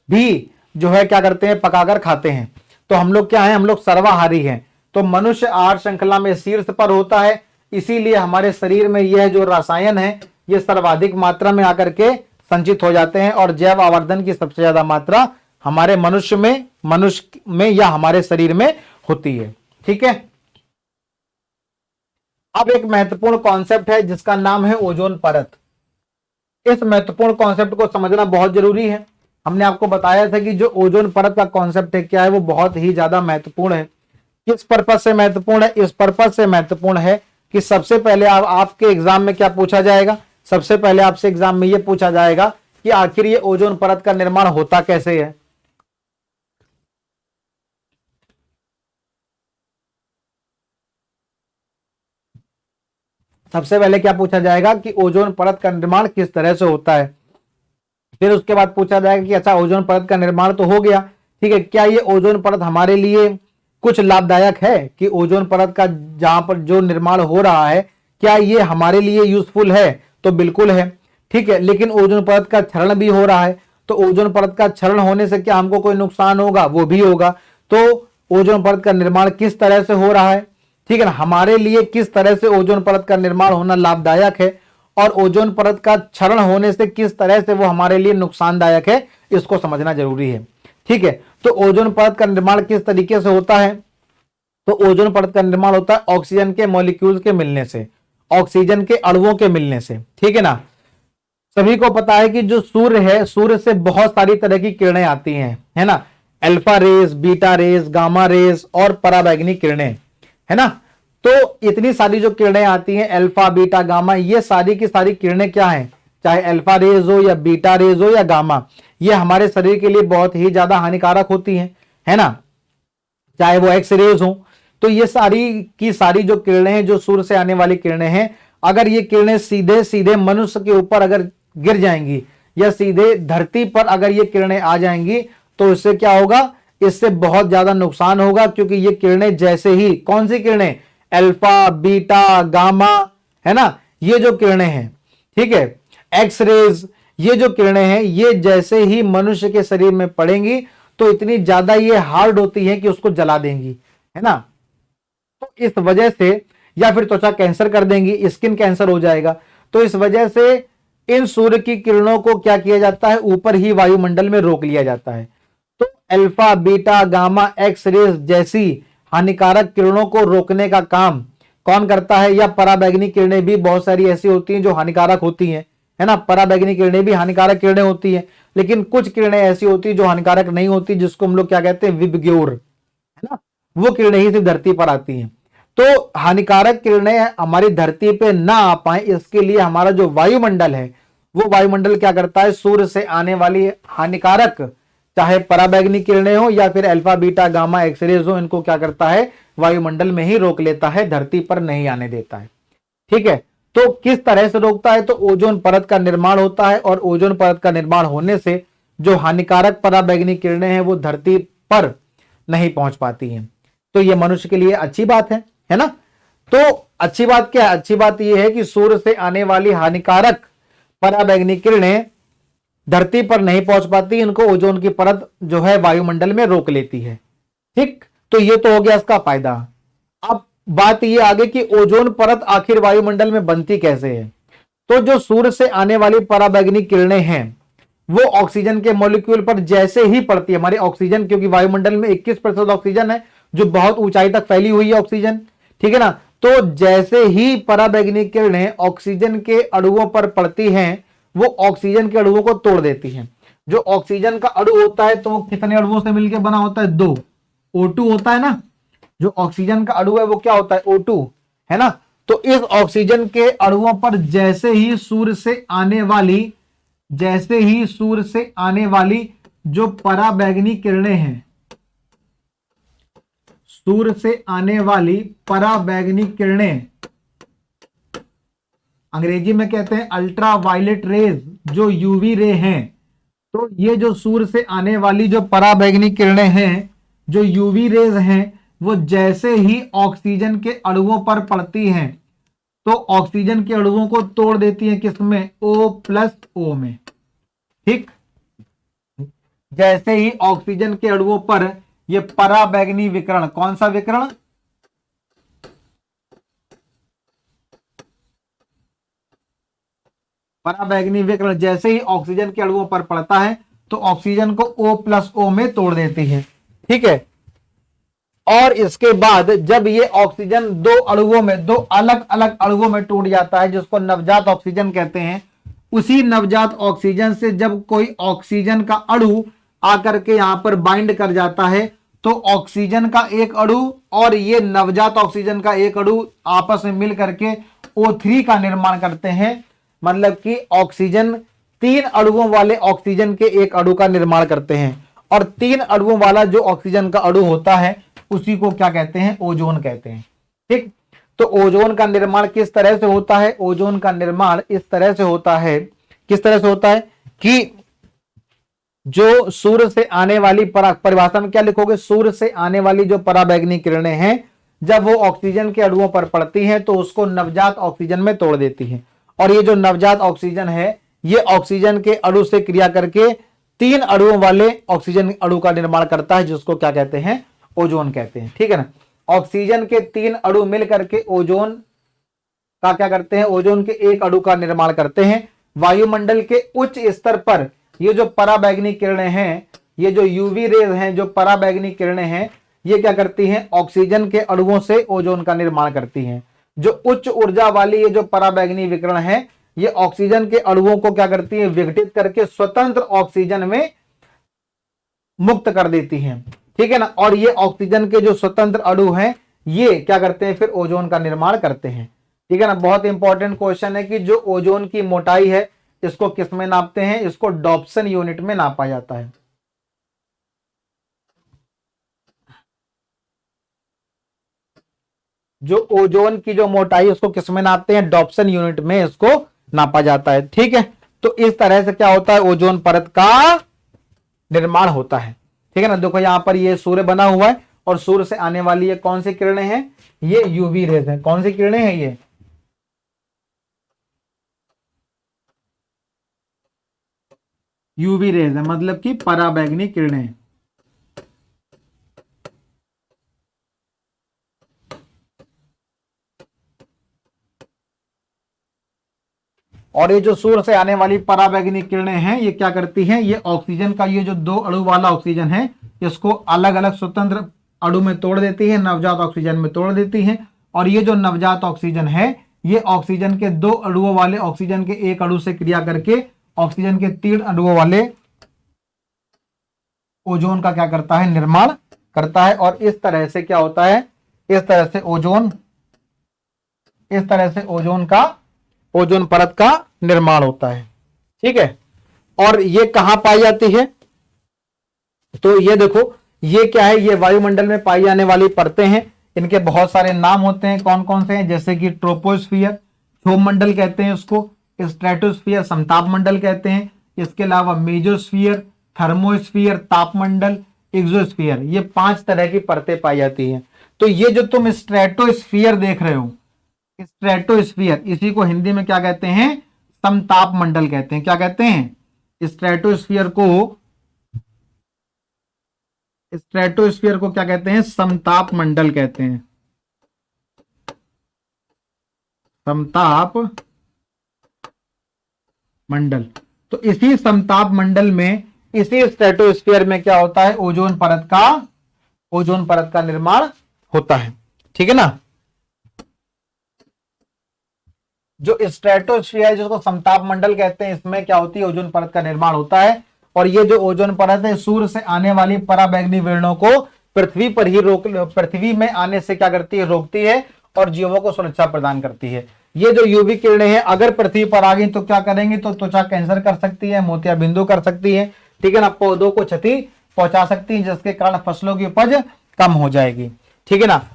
भी जो है क्या करते हैं? पकाकर खाते हैं। तो हम लोग क्या है? हम लोग सर्वाहारी हैं। तो मनुष्य आहार श्रृंखला में शीर्ष पर होता है, इसीलिए हमारे शरीर में यह जो रसायन है ये सर्वाधिक मात्रा में आकर के संचित हो जाते हैं और जैव आवर्धन की सबसे ज्यादा मात्रा हमारे मनुष्य में या हमारे शरीर में होती है। ठीक है। अब एक महत्वपूर्ण कॉन्सेप्ट है जिसका नाम है ओजोन परत। इस महत्वपूर्ण कॉन्सेप्ट को समझना बहुत जरूरी है। हमने आपको बताया था कि जो ओजोन परत का कॉन्सेप्ट है क्या है, वो बहुत ही ज्यादा महत्वपूर्ण है। किस पर्पज से महत्वपूर्ण है? इस पर्पज से महत्वपूर्ण है कि सबसे पहले आपके एग्जाम में क्या पूछा जाएगा? सबसे पहले आपसे एग्जाम में यह पूछा जाएगा कि आखिर ये ओजोन परत का निर्माण होता कैसे है। सबसे पहले क्या पूछा जाएगा कि ओजोन परत का निर्माण किस तरह से होता है। फिर उसके बाद पूछा जाएगा कि अच्छा ओजोन परत का निर्माण तो हो गया, ठीक है, क्या ये ओजोन परत हमारे लिए कुछ लाभदायक है? कि ओजोन परत का जहां पर जो निर्माण हो रहा है क्या ये हमारे लिए यूजफुल है? तो बिल्कुल है। ठीक है, लेकिन ओजोन परत का क्षरण भी हो रहा है, तो ओजोन परत का क्षरण होने से क्या हमको कोई नुकसान होगा? वो भी होगा। तो ओजोन परत का निर्माण किस तरह से हो रहा है, ठीक है ना, हमारे लिए किस तरह से ओजोन परत का निर्माण होना लाभदायक है और ओजोन परत का क्षरण होने से किस तरह से वो हमारे लिए नुकसानदायक है, इसको समझना जरूरी है। ठीक है, तो ओजोन परत का निर्माण किस तरीके से होता है? तो ओजोन परत का निर्माण होता है ऑक्सीजन के मॉलिक्यूल्स के मिलने से, ऑक्सीजन के अणुओं के मिलने से। ठीक है ना। सभी को पता है कि जो सूर्य है, सूर्य से बहुत सारी तरह की किरणें आती हैं, है ना। Alpha rays, beta rays, gamma rays और पराबैंगनी किरणें, है ना। तो इतनी सारी जो किरणें आती हैं, अल्फा, बीटा, गामा, ये सारी की सारी किरणें क्या हैं? चाहे अल्फा रेज हो या बीटा रेज हो या गामा, ये हमारे शरीर के लिए बहुत ही ज्यादा हानिकारक होती हैं, है ना। चाहे वो एक्स रेज हो, तो ये सारी की सारी जो किरणें हैं, जो सूर्य से आने वाली किरणें हैं, अगर ये किरणें सीधे सीधे मनुष्य के ऊपर अगर गिर जाएंगी या सीधे धरती पर अगर ये किरणें आ जाएंगी तो इससे क्या होगा? इससे बहुत ज्यादा नुकसान होगा, क्योंकि ये किरणें जैसे ही, कौन सी किरणें? अल्फा, बीटा, गामा, है ना, ये जो किरणें हैं, ठीक है, एक्स रेज, ये जो किरणें हैं, ये जैसे ही मनुष्य के शरीर में पड़ेंगी तो इतनी ज्यादा ये हार्ड होती है कि उसको जला देंगी, है ना। तो इस वजह से, या फिर त्वचा कैंसर कर देंगी, स्किन कैंसर हो जाएगा। तो इस वजह से इन सूर्य की किरणों को क्या किया जाता है? ऊपर ही वायुमंडल में रोक लिया जाता है। तो alpha, beta, gamma, X rays जैसी हानिकारक किरणों को रोकने का काम कौन करता है? या पराबैंगनी किरणें भी बहुत सारी ऐसी होती हैं जो हानिकारक होती हैं, है ना। पराबैंगनी किरणें भी हानिकारक किरणें होती हैं, लेकिन कुछ किरणें ऐसी होती हैं जो हानिकारक नहीं होती, जिसको हम लोग क्या कहते हैं? विबग्योर, है ना। वो किरणें ही सिर्फ धरती पर आती हैं। तो हानिकारक किरणें हमारी धरती पे ना आ पाए, इसके लिए हमारा जो वायुमंडल है, वो वायुमंडल क्या करता है? सूर्य से आने वाली हानिकारक, चाहे पराबैंगनी किरणें हो या फिर अल्फा, बीटा, गामा, एक्सरेज हो, इनको क्या करता है? वायुमंडल में ही रोक लेता है, धरती पर नहीं आने देता है। ठीक है, तो किस तरह से रोकता है? तो ओजोन परत का निर्माण होता है और ओजोन परत का निर्माण होने से जो हानिकारक पराबैंगनी किरणें हैं वो धरती पर नहीं पहुंच पाती हैं। तो ये मनुष्य के लिए अच्छी बात है ना। तो अच्छी बात क्या है? अच्छी बात यह है कि सूर्य से आने वाली हानिकारक पराबैंगनी किरणें धरती पर नहीं पहुंच पाती, इनको ओजोन की परत जो है वायुमंडल में रोक लेती है। ठीक, तो ये तो हो गया इसका फायदा। अब बात ये आगे कि ओजोन परत आखिर वायुमंडल में बनती कैसे है। तो जो सूर्य से आने वाली पराबैंगनी किरणें हैं वो ऑक्सीजन के मॉलिक्यूल पर जैसे ही पड़ती है, हमारे ऑक्सीजन, क्योंकि वायुमंडल में 21% ऑक्सीजन है जो बहुत ऊंचाई तक फैली हुई है ऑक्सीजन, ठीक है ना। तो जैसे ही पराबैंगनी किरणें ऑक्सीजन के अणुओं पर पड़ती हैं वो ऑक्सीजन के अणुओं को तोड़ देती हैं। जो ऑक्सीजन का अणु होता है तो कितने अणुओं से मिलकर बना होता है? 2। O2 होता है ना। जो ऑक्सीजन का अणु है वो क्या होता है? O2, है ना। तो इस ऑक्सीजन के अणुओं पर जैसे ही सूर्य से आने वाली जो पराबैंगनी किरणें हैं, सूर्य से आने वाली पराबैंगनी किरणें, अंग्रेजी में कहते हैं अल्ट्रा वायलेट रेज, जो यूवी रे हैं। तो ये जो सूर्य से आने वाली जो पराबैंगनी किरणें हैं, जो यूवी रेज हैं वो जैसे ही ऑक्सीजन के अणुओं पर पड़ती हैं तो ऑक्सीजन के अणुओं को तोड़ देती है किसमें, O+O में। ठीक, जैसे ही ऑक्सीजन के अणुओं पर ये पराबैंगनी विकिरण, कौन सा विकिरण, पराबैंगनी विकिरण जैसे ही ऑक्सीजन के अणुओं पर पड़ता है तो ऑक्सीजन को O+O में तोड़ देती है। ठीक है, और इसके बाद जब ये ऑक्सीजन दो अणुओं में, दो अलग अलग अणुओं में टूट जाता है जिसको नवजात ऑक्सीजन कहते हैं, उसी नवजात ऑक्सीजन से जब कोई ऑक्सीजन का अणु आकर के यहां पर बाइंड कर जाता है तो ऑक्सीजन का एक अणु और ये नवजात ऑक्सीजन का एक अणु आपस में मिल करके O3 का निर्माण करते हैं। मतलब कि ऑक्सीजन, तीन अणुओं वाले ऑक्सीजन के एक अणु का निर्माण करते हैं और तीन अणुओं वाला जो ऑक्सीजन का अणु होता है उसी को क्या कहते हैं, ओजोन कहते हैं। ठीक, तो ओजोन का निर्माण किस तरह से होता है, ओजोन का निर्माण इस तरह से होता है, किस तरह से होता है कि जो सूर्य से आने वाली परिभाषा में क्या लिखोगे, सूर्य से आने वाली जो पराबैंगनी किरणें हैं जब वो ऑक्सीजन के अणुओं पर पड़ती हैं तो उसको नवजात ऑक्सीजन में तोड़ देती हैं और ये जो नवजात ऑक्सीजन है ये ऑक्सीजन के अणु से क्रिया करके तीन अणुओं वाले ऑक्सीजन अणु का निर्माण करता है जिसको क्या कहते हैं, ओजोन कहते हैं। ठीक है ना, ऑक्सीजन के तीन अणु मिल करके ओजोन का क्या करते हैं, ओजोन के एक अणु का निर्माण करते हैं। वायुमंडल के उच्च स्तर पर ये जो पराबैंगनी किरणें हैं, ये जो यूवी रेज हैं, जो पराबैंगनी किरणें हैं, ये क्या करती हैं, ऑक्सीजन के अणुओं से ओजोन का निर्माण करती हैं। जो उच्च ऊर्जा वाली ये जो पराबैंगनी विकिरण है ये ऑक्सीजन के अणुओं को क्या करती है, विघटित करके स्वतंत्र ऑक्सीजन में मुक्त कर देती हैं। ठीक है ना, और ये ऑक्सीजन के जो स्वतंत्र अणु हैं ये क्या करते हैं, फिर ओजोन का निर्माण करते हैं। ठीक है ना, बहुत इंपॉर्टेंट क्वेश्चन है कि जो ओजोन की मोटाई है इसको किस में नापते हैं, इसको डॉप्सन यूनिट में नापा जाता है। जो ओजोन की जो मोटाई उसको किस में नापते हैं, डॉप्सन यूनिट में इसको नापा जाता है। ठीक है, तो इस तरह से क्या होता है, ओजोन परत का निर्माण होता है। ठीक है ना, देखो यहां पर ये सूर्य बना हुआ है और सूर्य से आने वाली ये कौन सी किरणें हैं, ये यूवी रेज हैं। कौन सी किरणें हैं, ये यूवी रेज है, मतलब कि पराबैंगनी किरणें। और ये जो सूर्य से आने वाली पराबैंगनी किरणें हैं ये क्या करती हैं, ये ऑक्सीजन का ये जो दो अणु वाला ऑक्सीजन है इसको अलग अलग स्वतंत्र अणु में तोड़ देती है, नवजात ऑक्सीजन में तोड़ देती है। और ये जो नवजात ऑक्सीजन है ये ऑक्सीजन के दो अणुओं वाले ऑक्सीजन के एक अणु से क्रिया करके ऑक्सीजन के तीन अणुओं वाले ओजोन का क्या करता है, निर्माण करता है। और इस तरह से क्या होता है, इस तरह से ओजोन परत का निर्माण होता है। ठीक है, और ये कहां पाई जाती है, तो ये देखो ये क्या है, ये वायुमंडल में पाई जाने वाली परतें हैं। इनके बहुत सारे नाम होते हैं, कौन कौन से हैं, जैसे कि ट्रोपोस्फियर, क्षोभ मंडल कहते हैं उसको, स्ट्रेटोस्फियर समताप मंडल कहते हैं, इसके अलावा मेजोस्फियर, थर्मोस्फियर तापमंडल, एक्सोस्फियर, ये 5 तरह की परतें पाई जाती हैं। तो ये जो तुम स्ट्रेटोस्फियर देख रहे हो, स्ट्रेटोस्फियर, इसी को हिंदी में क्या कहते हैं, समताप मंडल कहते हैं। क्या कहते हैं, स्ट्रेटोस्फियर को क्या कहते हैं, समताप मंडल कहते हैं, समताप मंडल। तो इसी समताप मंडल में, इसी स्ट्रेटोस्फियर में क्या होता है, ओजोन परत का निर्माण होता है। ठीक है ना, जो स्ट्रेटोस्फियर जिसको समताप मंडल कहते हैं इसमें क्या होती है, ओजोन परत का निर्माण होता है। और ये जो ओजोन परत है सूर्य से आने वाली पराबैंगनी किरणों को पृथ्वी में आने से क्या करती है, रोकती है और जीवों को सुरक्षा प्रदान करती है। ये जो यूवी किरणें हैं अगर पृथ्वी पर आ गई तो क्या करेंगी, तो त्वचा कैंसर कर सकती है, मोतियाबिंदु कर सकती है। ठीक है ना, पौधों को क्षति पहुंचा सकती है जिसके कारण फसलों की उपज कम हो जाएगी। ठीक है ना,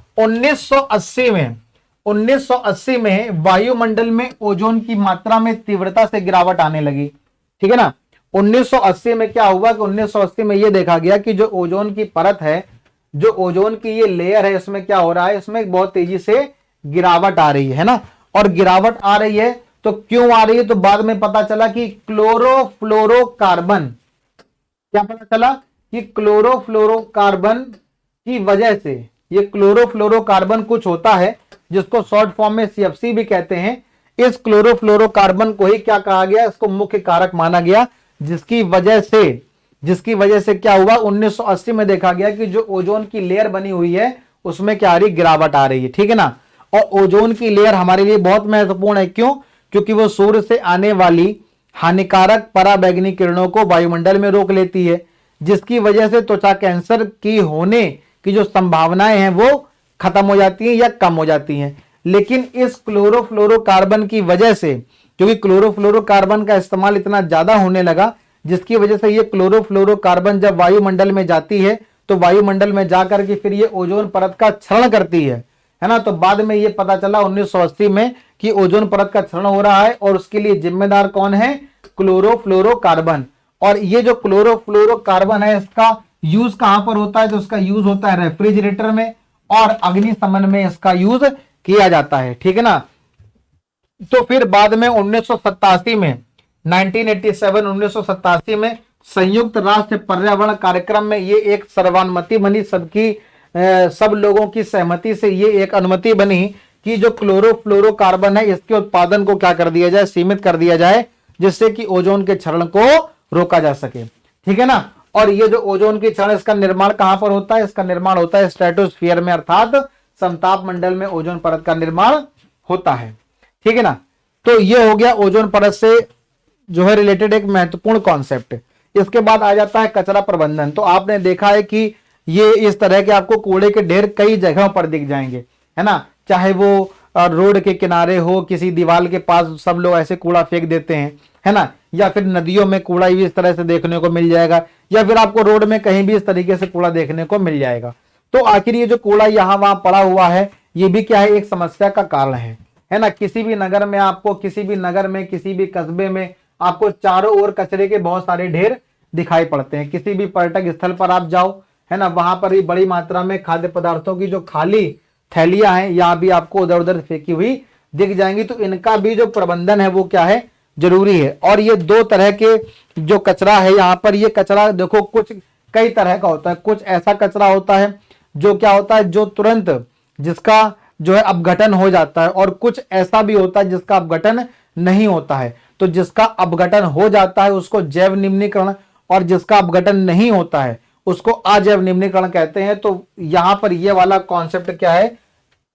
1980 में वायुमंडल में ओजोन की मात्रा में तीव्रता से गिरावट आने लगी। ठीक है ना, 1980 में क्या हुआ कि 1980 में यह देखा गया कि जो ओजोन की परत है जो ओजोन की ये लेयर है इसमें क्या हो रहा है, इसमें बहुत तेजी से गिरावट आ रही है ना। और गिरावट आ रही है तो क्यों आ रही है, तो बाद में पता चला कि क्लोरोफ्लोरोकार्बन, क्या पता चला कि क्लोरोफ्लोरोकार्बन की वजह से, ये क्लोरोफ्लोरोकार्बन कुछ होता है जिसको शॉर्ट फॉर्म में सीएफसी भी कहते हैं। इस क्लोरोफ्लोरोकार्बन को ही क्या कहा गया, इसको मुख्य कारक माना गया, जिसकी वजह से क्या हुआ, 1980 में देखा गया कि जो ओजोन की लेयर बनी हुई है उसमें क्या आ रही, गिरावट आ रही है, ठीक है ना। और ओजोन की लेयर हमारे लिए बहुत महत्वपूर्ण है, क्यों, क्योंकि वो सूर्य से आने वाली हानिकारक पराबैंगनी किरणों को वायुमंडल में रोक लेती है, जिसकी वजह से त्वचा कैंसर की होने की जो संभावनाएं हैं वो खत्म हो जाती हैं या कम हो जाती हैं। लेकिन इस क्लोरोफ्लोरोकार्बन की वजह से, क्योंकि क्लोरोफ्लोरोकार्बन का इस्तेमाल इतना ज्यादा होने लगा, जिसकी वजह से ये क्लोरोफ्लोरोकार्बन जब वायुमंडल में जाती है तो वायुमंडल में जाकर के फिर ये ओजोन परत का क्षरण करती है ना। तो बाद में ये पता चला 1980 में कि ओजोन परत का क्षरण हो रहा है और उसके लिए जिम्मेदार कौन है, क्लोरोफ्लोरोकार्बन। और ये जो क्लोरोफ्लोरोकार्बन है इसका यूज कहां पर होता है, तो इसका यूज होता है रेफ्रिजरेटर में और अग्निशमन में इसका यूज किया जाता है, ठीक है ना। तो फिर बाद में 1987 में 1987 में संयुक्त राष्ट्र पर्यावरण कार्यक्रम में ये एक सर्वानुमति बनी, सब लोगों की सहमति से ये एक अनुमति बनी कि जो क्लोरोफ्लोरोकार्बन है इसके उत्पादन को क्या कर दिया जाए, सीमित कर दिया जाए, जिससे कि ओजोन के क्षरण को रोका जा सके, ठीक है ना। और ये जो ओजोन की क्षरण, इसका निर्माण कहां पर होता है, इसका निर्माण होता है स्ट्रेटोस्फीयर में, अर्थात समताप मंडल में ओजोन परत का निर्माण होता है, ठीक है ना। तो ये हो गया ओजोन परत से जो है रिलेटेड एक महत्वपूर्ण कॉन्सेप्ट। इसके बाद आ जाता है कचरा प्रबंधन। तो आपने देखा है कि ये इस तरह के आपको कूड़े के ढेर कई जगहों पर दिख जाएंगे, है ना, चाहे वो रोड के किनारे हो, किसी दीवार के पास सब लोग ऐसे कूड़ा फेंक देते हैं, है ना, या फिर नदियों में कूड़ा भी इस तरह से देखने को मिल जाएगा, या फिर आपको रोड में कहीं भी इस तरीके से कूड़ा देखने को मिल जाएगा। तो आखिर ये जो कूड़ा यहाँ वहां पड़ा हुआ है ये भी क्या है, एक समस्या का कारण है ना। किसी भी नगर में आपको, किसी भी नगर में, किसी भी कस्बे में आपको चारों ओर कचरे के बहुत सारे ढेर दिखाई पड़ते हैं। किसी भी पर्यटक स्थल पर आप जाओ, है ना, वहां पर भी बड़ी मात्रा में खाद्य पदार्थों की जो खाली थैलियां हैं यहाँ भी आपको उधर उधर फेंकी हुई दिख जाएंगी। तो इनका भी जो प्रबंधन है वो क्या है, जरूरी है। और ये दो तरह के जो कचरा है यहाँ पर, ये कचरा देखो कुछ कई तरह का होता है। कुछ ऐसा कचरा होता है जो क्या होता है, जो तुरंत जिसका जो है अपघटन हो जाता है, और कुछ ऐसा भी होता है जिसका अपघटन नहीं होता है। तो जिसका अपघटन हो जाता है उसको जैव निम्नीकरण, और जिसका अपघटन नहीं होता है उसको अजैव निम्नीकरण कहते हैं। तो यहां पर ये वाला कॉन्सेप्ट क्या है,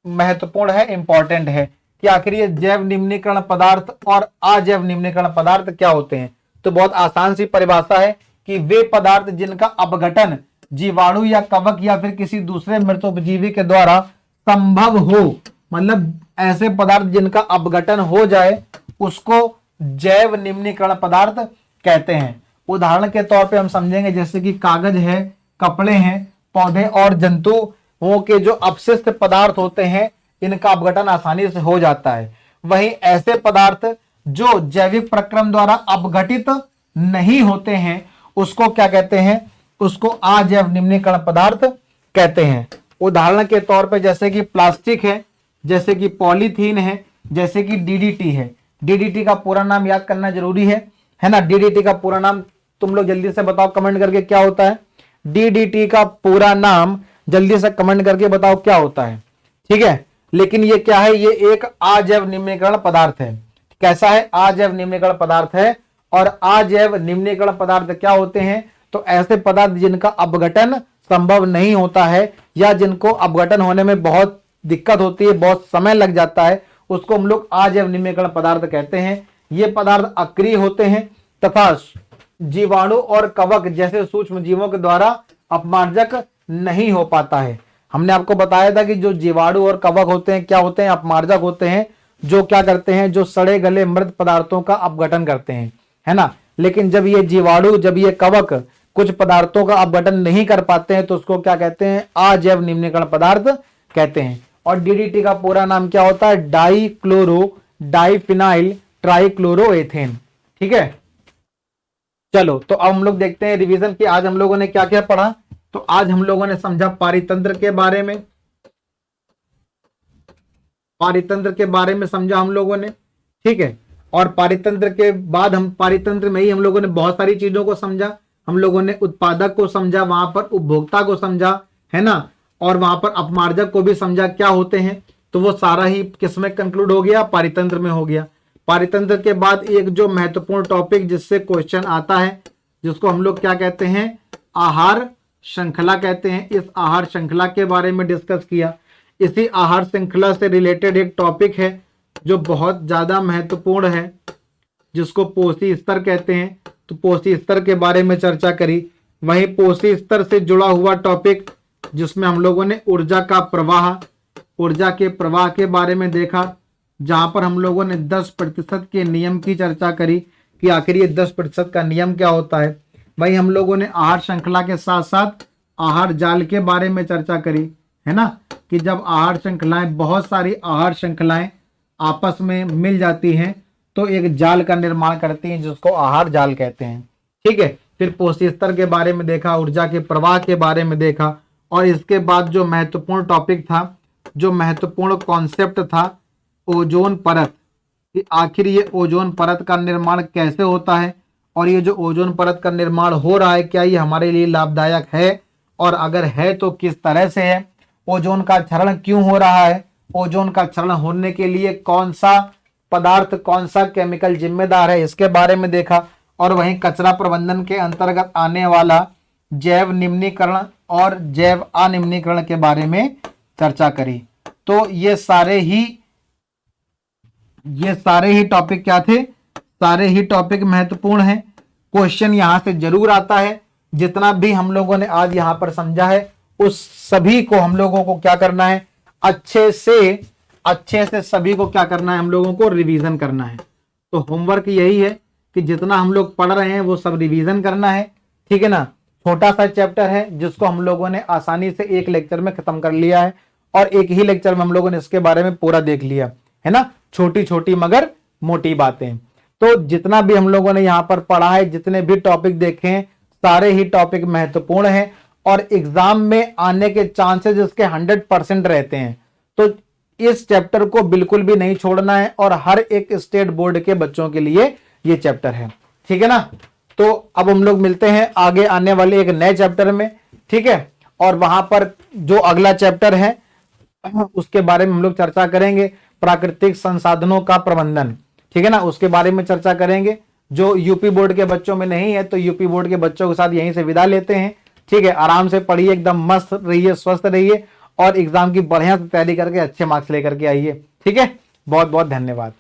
महत्वपूर्ण है, इंपॉर्टेंट है कि आखिर ये जैव निम्नीकरण पदार्थ और अजैव निम्नीकरण पदार्थ क्या होते हैं। तो बहुत आसान सी परिभाषा है कि वे पदार्थ जिनका अपघटन जीवाणु या कवक या फिर किसी दूसरे मृतोपजीवी के द्वारा संभव हो, मतलब ऐसे पदार्थ जिनका अपघटन हो जाए उसको जैव निम्नीकरण पदार्थ कहते हैं। उदाहरण के तौर पे हम समझेंगे जैसे कि कागज है, कपड़े हैं, पौधे और जंतुओं के जो अपशिष्ट पदार्थ होते हैं इनका अपघटन आसानी से हो जाता है। वहीं ऐसे पदार्थ जो जैविक प्रक्रम द्वारा अपघटित नहीं होते हैं उसको क्या कहते हैं, उसको अजैव निम्नीकरण पदार्थ कहते हैं। उदाहरण के तौर पे जैसे कि प्लास्टिक है, जैसे कि पॉलीथीन है, जैसे कि डीडीटी है। डीडीटी का पूरा नाम याद करना जरूरी है ना। डीडीटी का पूरा नाम तुम लोग जल्दी से बताओ कमेंट करके क्या होता है। डीडीटी का पूरा नाम जल्दी से कमेंट करके बताओ क्या होता है, ठीक है। लेकिन ये क्या है, ये एक अजैव निम्नीकरण पदार्थ है। कैसा है, अजैव निम्नीकरण पदार्थ है। और अजैव निम्नीकरण पदार्थ क्या होते हैं, तो ऐसे पदार्थ जिनका अपघटन संभव नहीं होता है या जिनको अपघटन होने में बहुत दिक्कत होती है, बहुत समय लग जाता है, उसको हम लोग अजैव निम्नीकरण पदार्थ कहते हैं। ये पदार्थ अक्रिय होते हैं तथा जीवाणु और कवक जैसे सूक्ष्म जीवों के द्वारा अपमार्जक नहीं हो पाता है। हमने आपको बताया था कि जो जीवाणु और कवक होते हैं क्या होते हैं, अपमार्जक होते हैं, जो क्या करते हैं, जो सड़े गले मृत पदार्थों का अपघटन करते हैं, है ना। लेकिन जब ये जीवाणु, जब ये कवक कुछ पदार्थों का अपघटन नहीं कर पाते हैं तो उसको क्या कहते हैं, अजैव निम्नीकरण पदार्थ कहते हैं। और डीडीटी का पूरा नाम क्या होता है, डाइक्लोरो डाइफिनाइल ट्राइक्लोरोएथेन, ठीक है। चलो तो अब हम लोग देखते हैं रिवीजन की आज हम लोगों ने क्या क्या पढ़ा। तो आज हम लोगों ने समझा पारितंत्र के बारे में, पारितंत्र के बारे में समझा हम लोगों ने, ठीक है। और पारितंत्र के बाद हम पारितंत्र में ही हम लोगों ने बहुत सारी चीजों को समझा। हम लोगों ने उत्पादक को समझा, वहां पर उपभोक्ता को समझा, है ना, और वहां पर अपमार्जक को भी समझा क्या होते हैं। तो वो सारा ही किसमें कंक्लूड हो गया, पारितंत्र में हो गया। पारितंत्र के बाद एक जो महत्वपूर्ण टॉपिक जिससे क्वेश्चन आता है, जिसको हम लोग क्या कहते हैं, आहार श्रृंखला कहते हैं। इस आहार श्रृंखला के बारे में डिस्कस किया। इसी आहार श्रृंखला से रिलेटेड एक टॉपिक है जो बहुत ज्यादा महत्वपूर्ण है, जिसको पोषी स्तर कहते हैं। तो पोषी स्तर के बारे में चर्चा करी। वहीं पोषी स्तर से जुड़ा हुआ टॉपिक जिसमें हम लोगों ने ऊर्जा का प्रवाह, ऊर्जा के प्रवाह के बारे में देखा, जहां पर हम लोगों ने 10% के नियम की चर्चा करी कि आखिर ये 10% का नियम क्या होता है। वहीं हम लोगों ने आहार श्रृंखला के साथ साथ आहार जाल के बारे में चर्चा करी, है ना, कि जब आहार श्रृंखलाएं, बहुत सारी आहार श्रृंखलाएं आपस में मिल जाती हैं तो एक जाल का निर्माण करती हैं, जिसको आहार जाल कहते हैं, ठीक है। फिर पोषी स्तर के बारे में देखा, ऊर्जा के प्रवाह के बारे में देखा, और इसके बाद जो महत्वपूर्ण टॉपिक था, जो महत्वपूर्ण कॉन्सेप्ट था, ओजोन परत, कि आखिर ये ओजोन परत का निर्माण कैसे होता है, और ये जो ओजोन परत का निर्माण हो रहा है क्या ये हमारे लिए लाभदायक है, और अगर है तो किस तरह से है, ओजोन का क्षरण क्यों हो रहा है, ओजोन का क्षरण होने के लिए कौन सा पदार्थ, कौन सा केमिकल जिम्मेदार है, इसके बारे में देखा। और वहीं कचरा प्रबंधन के अंतर्गत आने वाला जैव निम्नीकरण और जैव अनिम्नीकरण के बारे में चर्चा करी। तो ये सारे ही टॉपिक क्या थे, सारे ही टॉपिक महत्वपूर्ण हैं। क्वेश्चन यहां से जरूर आता है। जितना भी हम लोगों ने आज यहां पर समझा है उस सभी को हम लोगों को क्या करना है, अच्छे से सभी को क्या करना है, हम लोगों को रिवीजन करना है। तो होमवर्क यही है कि जितना हम लोग पढ़ रहे हैं वो सब रिवीजन करना है, ठीक है ना। छोटा सा चैप्टर है जिसको हम लोगों ने आसानी से एक लेक्चर में खत्म कर लिया है, और एक ही लेक्चर में हम लोगों ने इसके बारे में पूरा देख लिया है ना। छोटी छोटी मगर मोटी बातें। तो जितना भी हम लोगों ने यहाँ पर पढ़ा है, जितने भी टॉपिक देखे हैं, सारे ही टॉपिक महत्वपूर्ण हैं और एग्जाम में आने के चांसेस इसके 100% रहते हैं। तो इस चैप्टर को बिल्कुल भी नहीं छोड़ना है, और हर एक स्टेट बोर्ड के बच्चों के लिए ये चैप्टर है, ठीक है ना। तो अब हम लोग मिलते हैं आगे आने वाले एक नए चैप्टर में, ठीक है। और वहां पर जो अगला चैप्टर है उसके बारे में हम लोग चर्चा करेंगे, प्राकृतिक संसाधनों का प्रबंधन, ठीक है ना, उसके बारे में चर्चा करेंगे। जो यूपी बोर्ड के बच्चों में नहीं है तो यूपी बोर्ड के बच्चों के साथ यहीं से विदा लेते हैं, ठीक है। आराम से पढ़िए, एकदम मस्त रहिए, स्वस्थ रहिए, और एग्जाम की बढ़िया से तैयारी करके अच्छे मार्क्स लेकर के आइए, ठीक है। बहुत बहुत धन्यवाद।